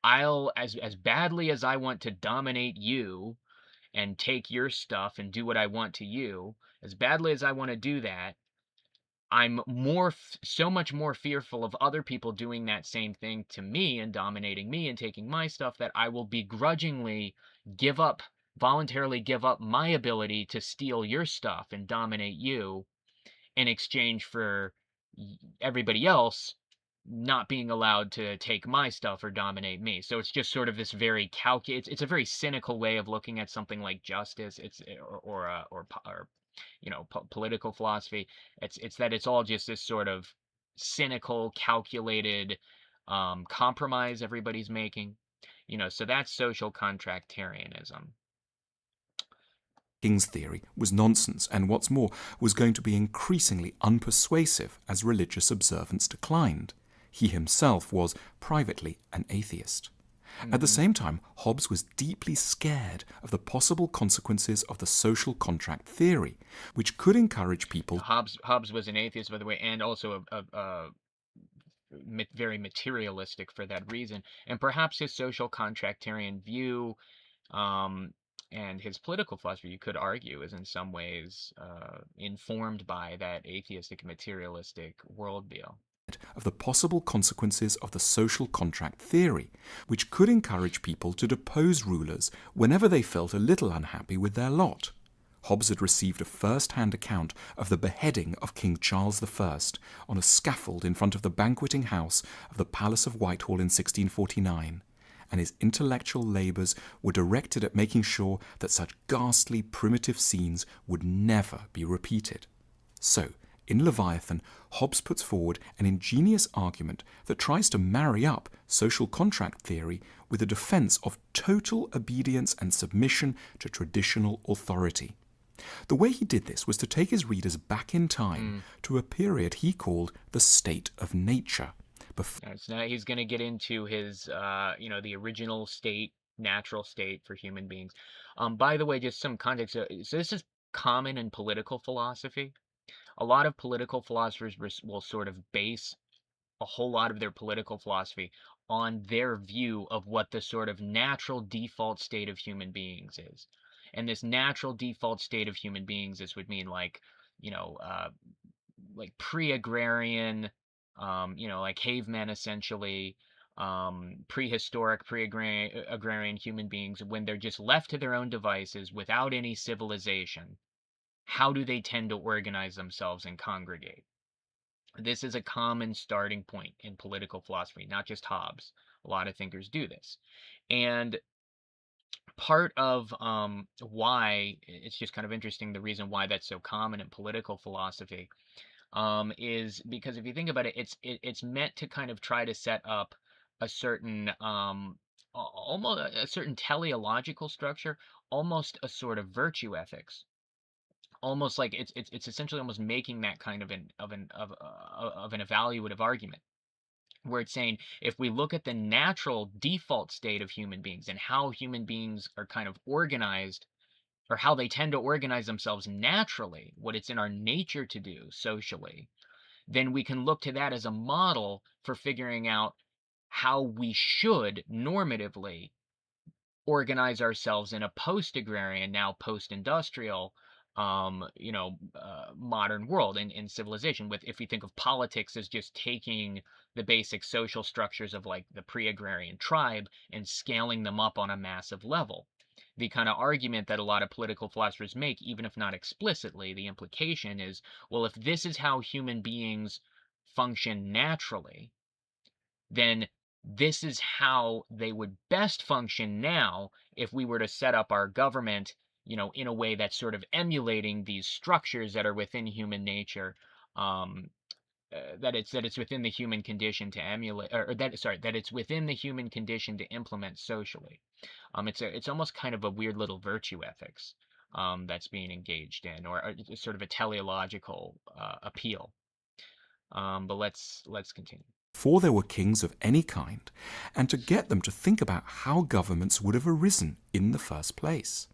I'll, as badly as I want to dominate you and take your stuff and do what I want to you, as badly as I want to do that, I'm so much more fearful of other people doing that same thing to me and dominating me and taking my stuff that I will begrudgingly voluntarily give up my ability to steal your stuff and dominate you in exchange for everybody else not being allowed to take my stuff or dominate me. So it's just sort of this very it's a very cynical way of looking at something like justice. Political philosophy. It's that it's all just this sort of cynical, calculated compromise everybody's making. So that's social contractarianism. King's theory was nonsense, and what's more, was going to be increasingly unpersuasive as religious observance declined. He himself was, privately, an atheist. At the same time, Hobbes was deeply scared of the possible consequences of the social contract theory, which could encourage people. Hobbes was an atheist, by the way, and also very materialistic for that reason. And perhaps his social contractarian view and his political philosophy, you could argue, is in some ways informed by that atheistic materialistic worldview. Of the possible consequences of the social contract theory, which could encourage people to depose rulers whenever they felt a little unhappy with their lot. Hobbes had received a first-hand account of the beheading of King Charles I on a scaffold in front of the banqueting house of the Palace of Whitehall in 1649, and his intellectual labours were directed at making sure that such ghastly primitive scenes would never be repeated. So, in Leviathan, Hobbes puts forward an ingenious argument that tries to marry up social contract theory with a defense of total obedience and submission to traditional authority. The way he did this was to take his readers back in time to a period he called the state of nature. So now he's going to get into his, the original state, natural state for human beings. By the way, just some context. So this is common in political philosophy. A lot of political philosophers will sort of base a whole lot of their political philosophy on their view of what the sort of natural default state of human beings is. And this natural default state of human beings, this would mean like pre-agrarian, like cavemen essentially, prehistoric, pre-agrarian human beings, when they're just left to their own devices without any civilization. How do they tend to organize themselves and congregate? This is a common starting point in political philosophy, not just Hobbes. A lot of thinkers do this. And part of why, it's just kind of interesting, the reason why that's so common in political philosophy is because if you think about it, it's meant to kind of try to set up a certain, almost a certain teleological structure, almost a sort of virtue ethics. Almost like it's essentially almost making that kind of an evaluative argument, where it's saying if we look at the natural default state of human beings and how human beings are kind of organized, or how they tend to organize themselves naturally, what it's in our nature to do socially, then we can look to that as a model for figuring out how we should normatively organize ourselves in a post-agrarian, now post-industrial, modern world in civilization. If we think of politics as just taking the basic social structures of like the pre-agrarian tribe and scaling them up on a massive level. The kind of argument that a lot of political philosophers make, even if not explicitly, the implication is, well, if this is how human beings function naturally, then this is how they would best function now if we were to set up our government in a way that's sort of emulating these structures that are within human nature, that it's within the human condition to emulate, that it's within the human condition to implement socially. It's almost kind of a weird little virtue ethics that's being engaged in, or sort of a teleological appeal. But let's continue. Before there were kings of any kind, and to get them to think about how governments would have arisen in the first place.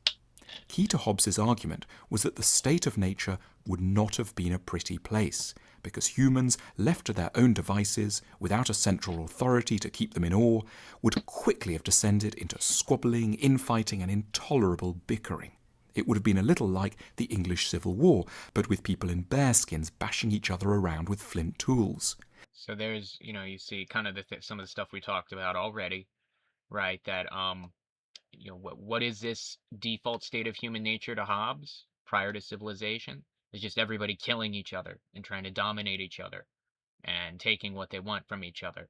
Key to Hobbes's argument was that the state of nature would not have been a pretty place, because humans, left to their own devices, without a central authority to keep them in awe, would quickly have descended into squabbling, infighting, and intolerable bickering. It would have been a little like the English Civil War, but with people in bearskins bashing each other around with flint tools. So there's, you see kind of some of the stuff we talked about already, right? That, what is this default state of human nature to Hobbes prior to civilization? It's just everybody killing each other and trying to dominate each other and taking what they want from each other.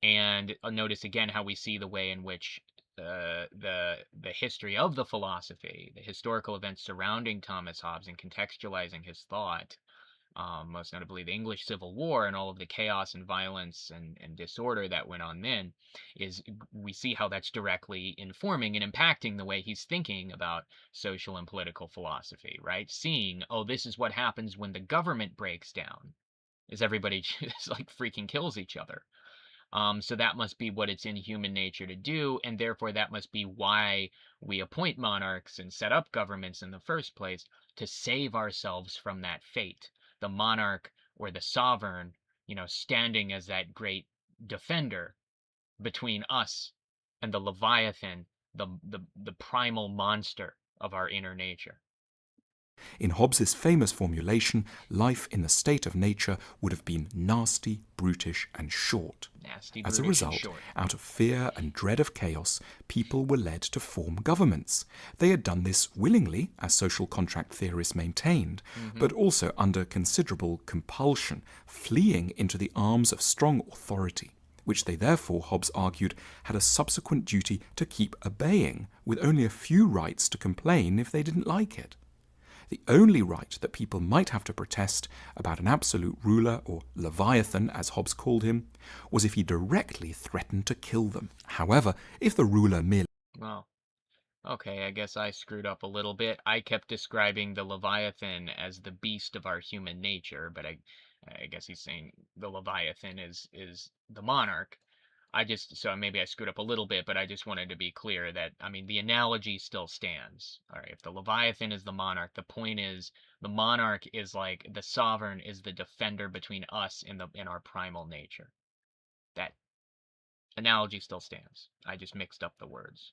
And notice again how we see the way in which the history of the philosophy, the historical events surrounding Thomas Hobbes and contextualizing his thought, most notably the English Civil War and all of the chaos and violence and disorder that went on then, is we see how that's directly informing and impacting the way he's thinking about social and political philosophy, right? Seeing, oh, this is what happens when the government breaks down, is everybody just like freaking kills each other. So that must be what it's in human nature to do, and therefore that must be why we appoint monarchs and set up governments in the first place, to save ourselves from that fate. The monarch or the sovereign, standing as that great defender between us and the Leviathan, the primal monster of our inner nature. In Hobbes's famous formulation, life in the state of nature would have been nasty, brutish, and short. Nasty, As a brutish, and result, short. out of fear and dread of chaos, people were led to form governments. They had done this willingly, as social contract theorists maintained, but also under considerable compulsion, fleeing into the arms of strong authority, which they therefore, Hobbes argued, had a subsequent duty to keep obeying, with only a few rights to complain if they didn't like it. The only right that people might have to protest about an absolute ruler, or Leviathan as Hobbes called him, was if he directly threatened to kill them. However, if the ruler merely... Well, okay, I guess I screwed up a little bit. I kept describing the Leviathan as the beast of our human nature, but I guess he's saying the Leviathan is the monarch. So maybe I screwed up a little bit, but I just wanted to be clear that, I mean, the analogy still stands. All right, if the Leviathan is the monarch, the point is the monarch is like the sovereign is the defender between us in our primal nature. That analogy still stands. I just mixed up the words.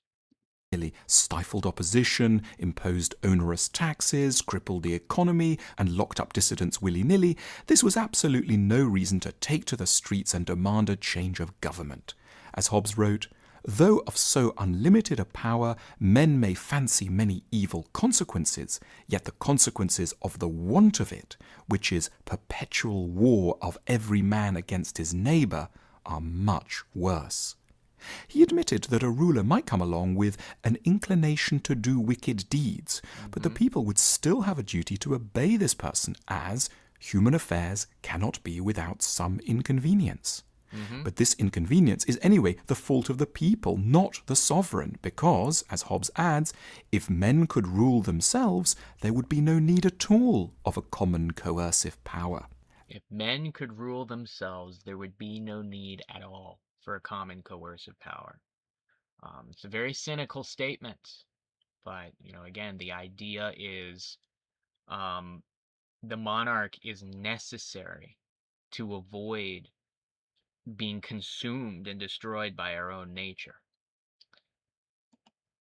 Stifled opposition, imposed onerous taxes, crippled the economy, and locked up dissidents willy-nilly, this was absolutely no reason to take to the streets and demand a change of government. As Hobbes wrote, "Though of so unlimited a power men may fancy many evil consequences, yet the consequences of the want of it, which is perpetual war of every man against his neighbour, are much worse." He admitted that a ruler might come along with an inclination to do wicked deeds, but the people would still have a duty to obey this person, as human affairs cannot be without some inconvenience. But this inconvenience is anyway the fault of the people, not the sovereign, because, as Hobbes adds, if men could rule themselves, there would be no need at all of a common coercive power. If men could rule themselves, there would be no need at all for a common coercive power. It's a very cynical statement, but, again, the idea is the monarch is necessary to avoid being consumed and destroyed by our own nature.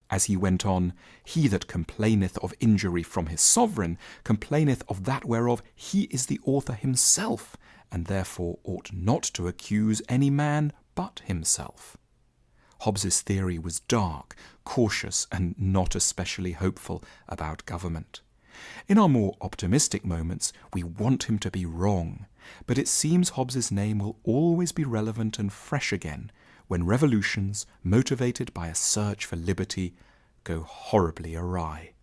As he went on, "He that complaineth of injury from his sovereign complaineth of that whereof he is the author himself, and therefore ought not to accuse any man but himself." Hobbes's theory was dark, cautious, and not especially hopeful about government. In our more optimistic moments, we want him to be wrong, but it seems Hobbes's name will always be relevant and fresh again when revolutions, motivated by a search for liberty, go horribly awry.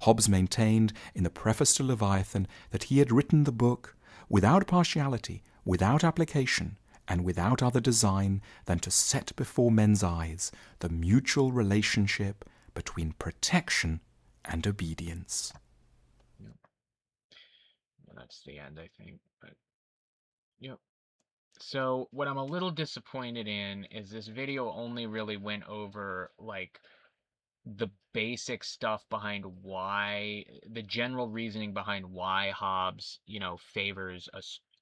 Hobbes maintained in the preface to Leviathan that he had written the book without partiality, without application, and without other design than to set before men's eyes the mutual relationship between protection and obedience. Yep. Well, that's the end, I think. But yep. So what I'm a little disappointed in is this video only really went over like the basic stuff behind why, the general reasoning behind why Hobbes, favors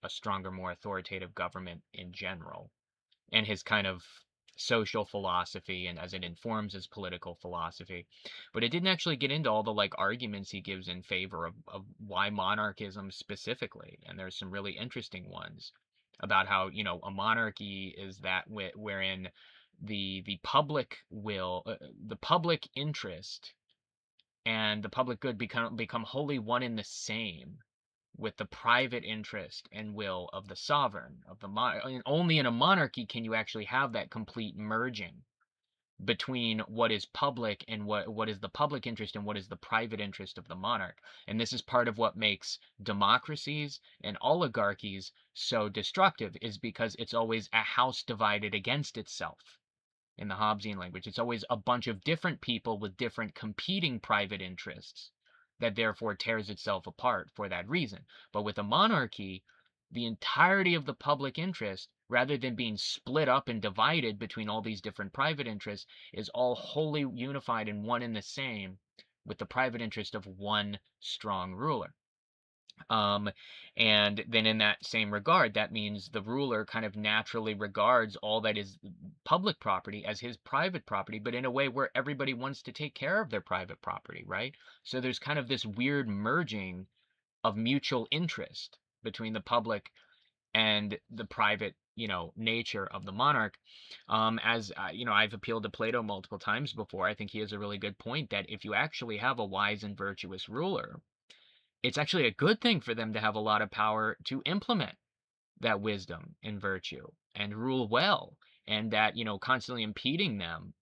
a stronger, more authoritative government in general, and his kind of social philosophy and as it informs his political philosophy. But it didn't actually get into all the like arguments he gives in favor of why monarchism specifically. And there's some really interesting ones about how, a monarchy is that wherein the public will, the public interest and the public good become wholly one and the same with the private interest and will of the sovereign, of the only in a monarchy can you actually have that complete merging between what is public and what is the public interest and what is the private interest of the monarch. And this is part of what makes democracies and oligarchies so destructive, is because it's always a house divided against itself. In the Hobbesian language, it's always a bunch of different people with different competing private interests that therefore tears itself apart for that reason. But with a monarchy, the entirety of the public interest, rather than being split up and divided between all these different private interests, is all wholly unified in one and the same, with the private interest of one strong ruler. And then in that same regard, that means the ruler kind of naturally regards all that is public property as his private property, but in a way where everybody wants to take care of their private property, right? So there's kind of this weird merging of mutual interest between the public and the private, nature of the monarch. As I've appealed to Plato multiple times before. I think he has a really good point that if you actually have a wise and virtuous ruler, it's actually a good thing for them to have a lot of power to implement that wisdom and virtue and rule well, and that, constantly impeding them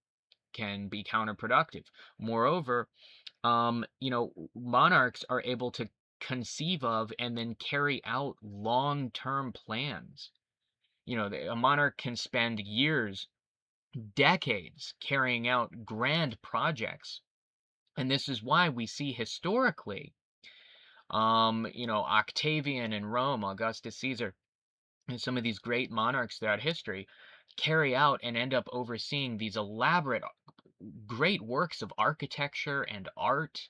can be counterproductive. Moreover, monarchs are able to conceive of and then carry out long-term plans. A monarch can spend years, decades carrying out grand projects. And this is why we see historically, Octavian in Rome, Augustus Caesar, and some of these great monarchs throughout history carry out and end up overseeing these elaborate, great works of architecture and art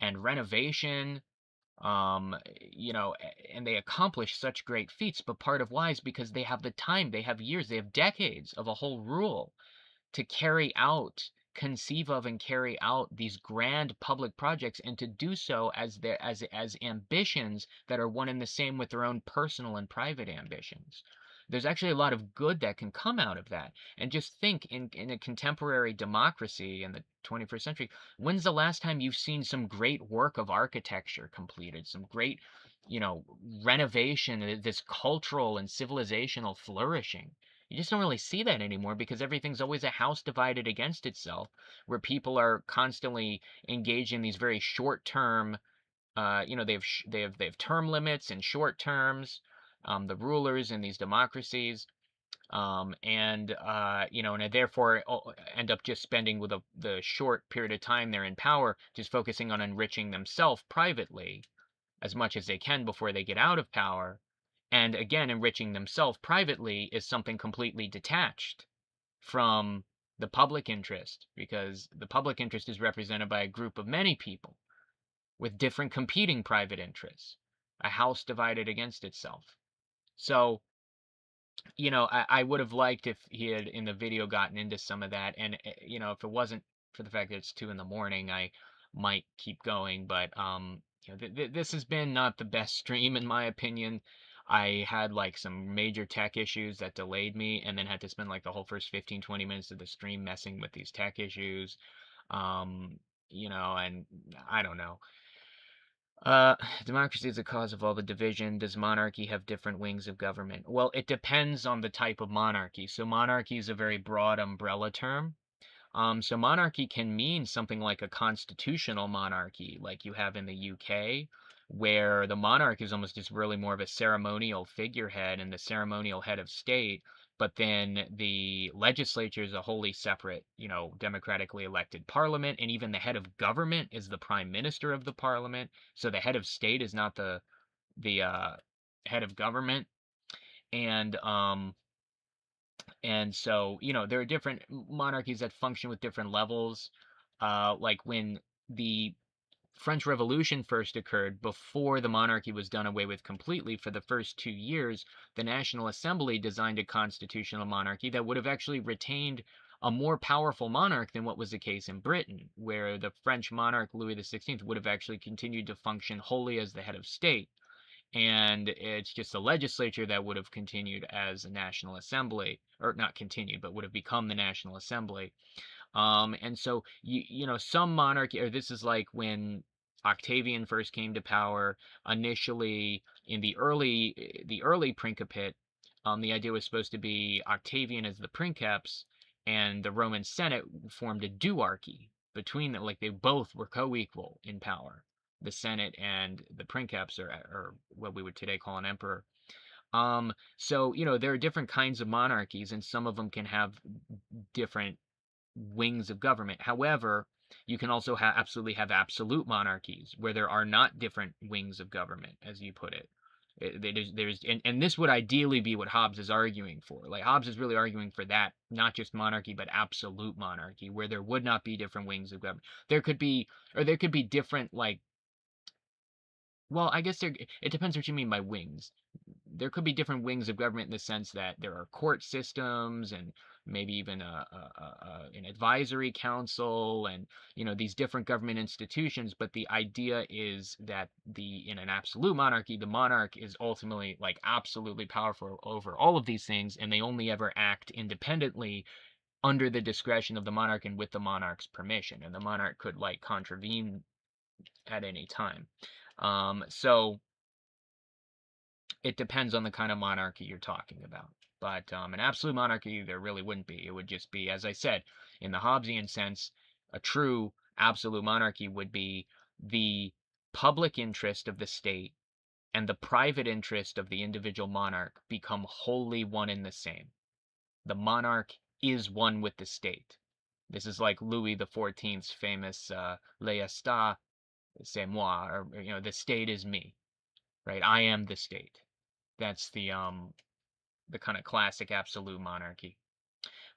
and renovation, and they accomplish such great feats. But part of why is because they have the time, they have years, they have decades of a whole rule to conceive of and carry out these grand public projects, and to do so as ambitions that are one and the same with their own personal and private ambitions. There's actually a lot of good that can come out of that. And just think, in a contemporary democracy in the 21st century, when's the last time you've seen some great work of architecture completed, some great, renovation, this cultural and civilizational flourishing? You just don't really see that anymore, because everything's always a house divided against itself, where people are constantly engaged in these very short-term, they have term limits and short terms, the rulers in these democracies, and therefore end up just spending with the short period of time they're in power, just focusing on enriching themselves privately as much as they can before they get out of power. And again, enriching themselves privately is something completely detached from the public interest, because the public interest is represented by a group of many people with different competing private interests, a house divided against itself. So, I would have liked if he had in the video gotten into some of that, and if it wasn't for the fact that it's 2 a.m, I might keep going. But this has been not the best stream in my opinion. I had like some major tech issues that delayed me, and then had to spend like the whole first 15-20 minutes of the stream messing with these tech issues. And I don't know. Democracy is the cause of all the division. Does monarchy have different wings of government? Well, it depends on the type of monarchy. So monarchy is a very broad umbrella term. So monarchy can mean something like a constitutional monarchy, like you have in the UK, where the monarch is almost just really more of a ceremonial figurehead and the ceremonial head of state, but then the legislature is a wholly separate, democratically elected parliament, and even the head of government is the prime minister of the parliament. So the head of state is not the head of government. And so, there are different monarchies that function with different levels. Like when the French Revolution first occurred, before the monarchy was done away with completely, for the first 2 years, the National Assembly designed a constitutional monarchy that would have actually retained a more powerful monarch than what was the case in Britain, where the French monarch, Louis XVI, would have actually continued to function wholly as the head of state. And it's just the legislature that would have continued as a National Assembly, or not continued, but would have become the National Assembly. And so, some monarchy, or this is like when Octavian first came to power, initially in the early Principate, the idea was supposed to be Octavian as the Princeps, and the Roman Senate formed a duarchy between them, like they both were co-equal in power. The Senate and the Princeps, or what we would today call an emperor. So, there are different kinds of monarchies, and some of them can have different wings of government. However, you can also absolutely have absolute monarchies, where there are not different wings of government, as you put it. And this would ideally be what Hobbes is arguing for. Like, Hobbes is really arguing for that, not just monarchy, but absolute monarchy, where there would not be different wings of government. There could be different, like, well, I guess it depends what you mean by wings. There could be different wings of government in the sense that there are court systems and maybe even an advisory council and, you know, these different government institutions. But the idea is that in an absolute monarchy, the monarch is ultimately, like, absolutely powerful over all of these things, and they only ever act independently under the discretion of the monarch and with the monarch's permission. And the monarch could, like, contravene at any time. So it depends on the kind of monarchy you're talking about. But an absolute monarchy, there really wouldn't be. It would just be, as I said, in the Hobbesian sense, a true absolute monarchy would be the public interest of the state and the private interest of the individual monarch become wholly one and the same. The monarch is one with the state. This is like Louis XIV's famous "L'État, c'est moi," or, you know, the state is me, right? I am the state. That's the kind of classic absolute monarchy.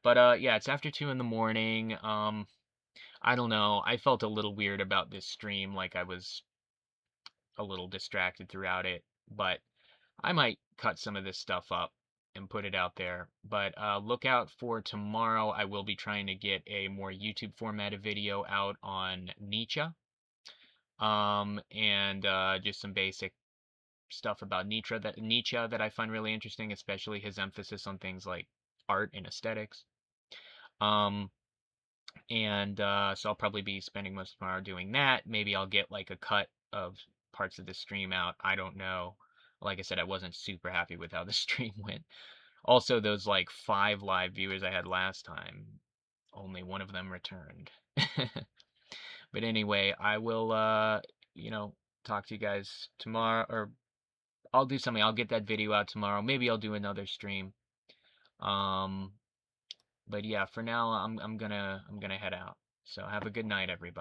But yeah, it's after 2 in the morning. I don't know. I felt a little weird about this stream, like I was a little distracted throughout it, but I might cut some of this stuff up and put it out there. But look out for tomorrow. I will be trying to get a more YouTube formatted video out on Nietzsche. And just some basic stuff about Nietzsche that I find really interesting, especially his emphasis on things like art and aesthetics. And so I'll probably be spending most of tomorrow doing that. Maybe I'll get like a cut of parts of the stream out. I don't know. Like I said, I wasn't super happy with how the stream went. Also, those like 5 live viewers I had last time, only one of them returned. But anyway, I will you know, talk to you guys tomorrow, or I'll do something. I'll get that video out tomorrow. Maybe I'll do another stream. But yeah, for now I'm gonna head out. So have a good night, everybody.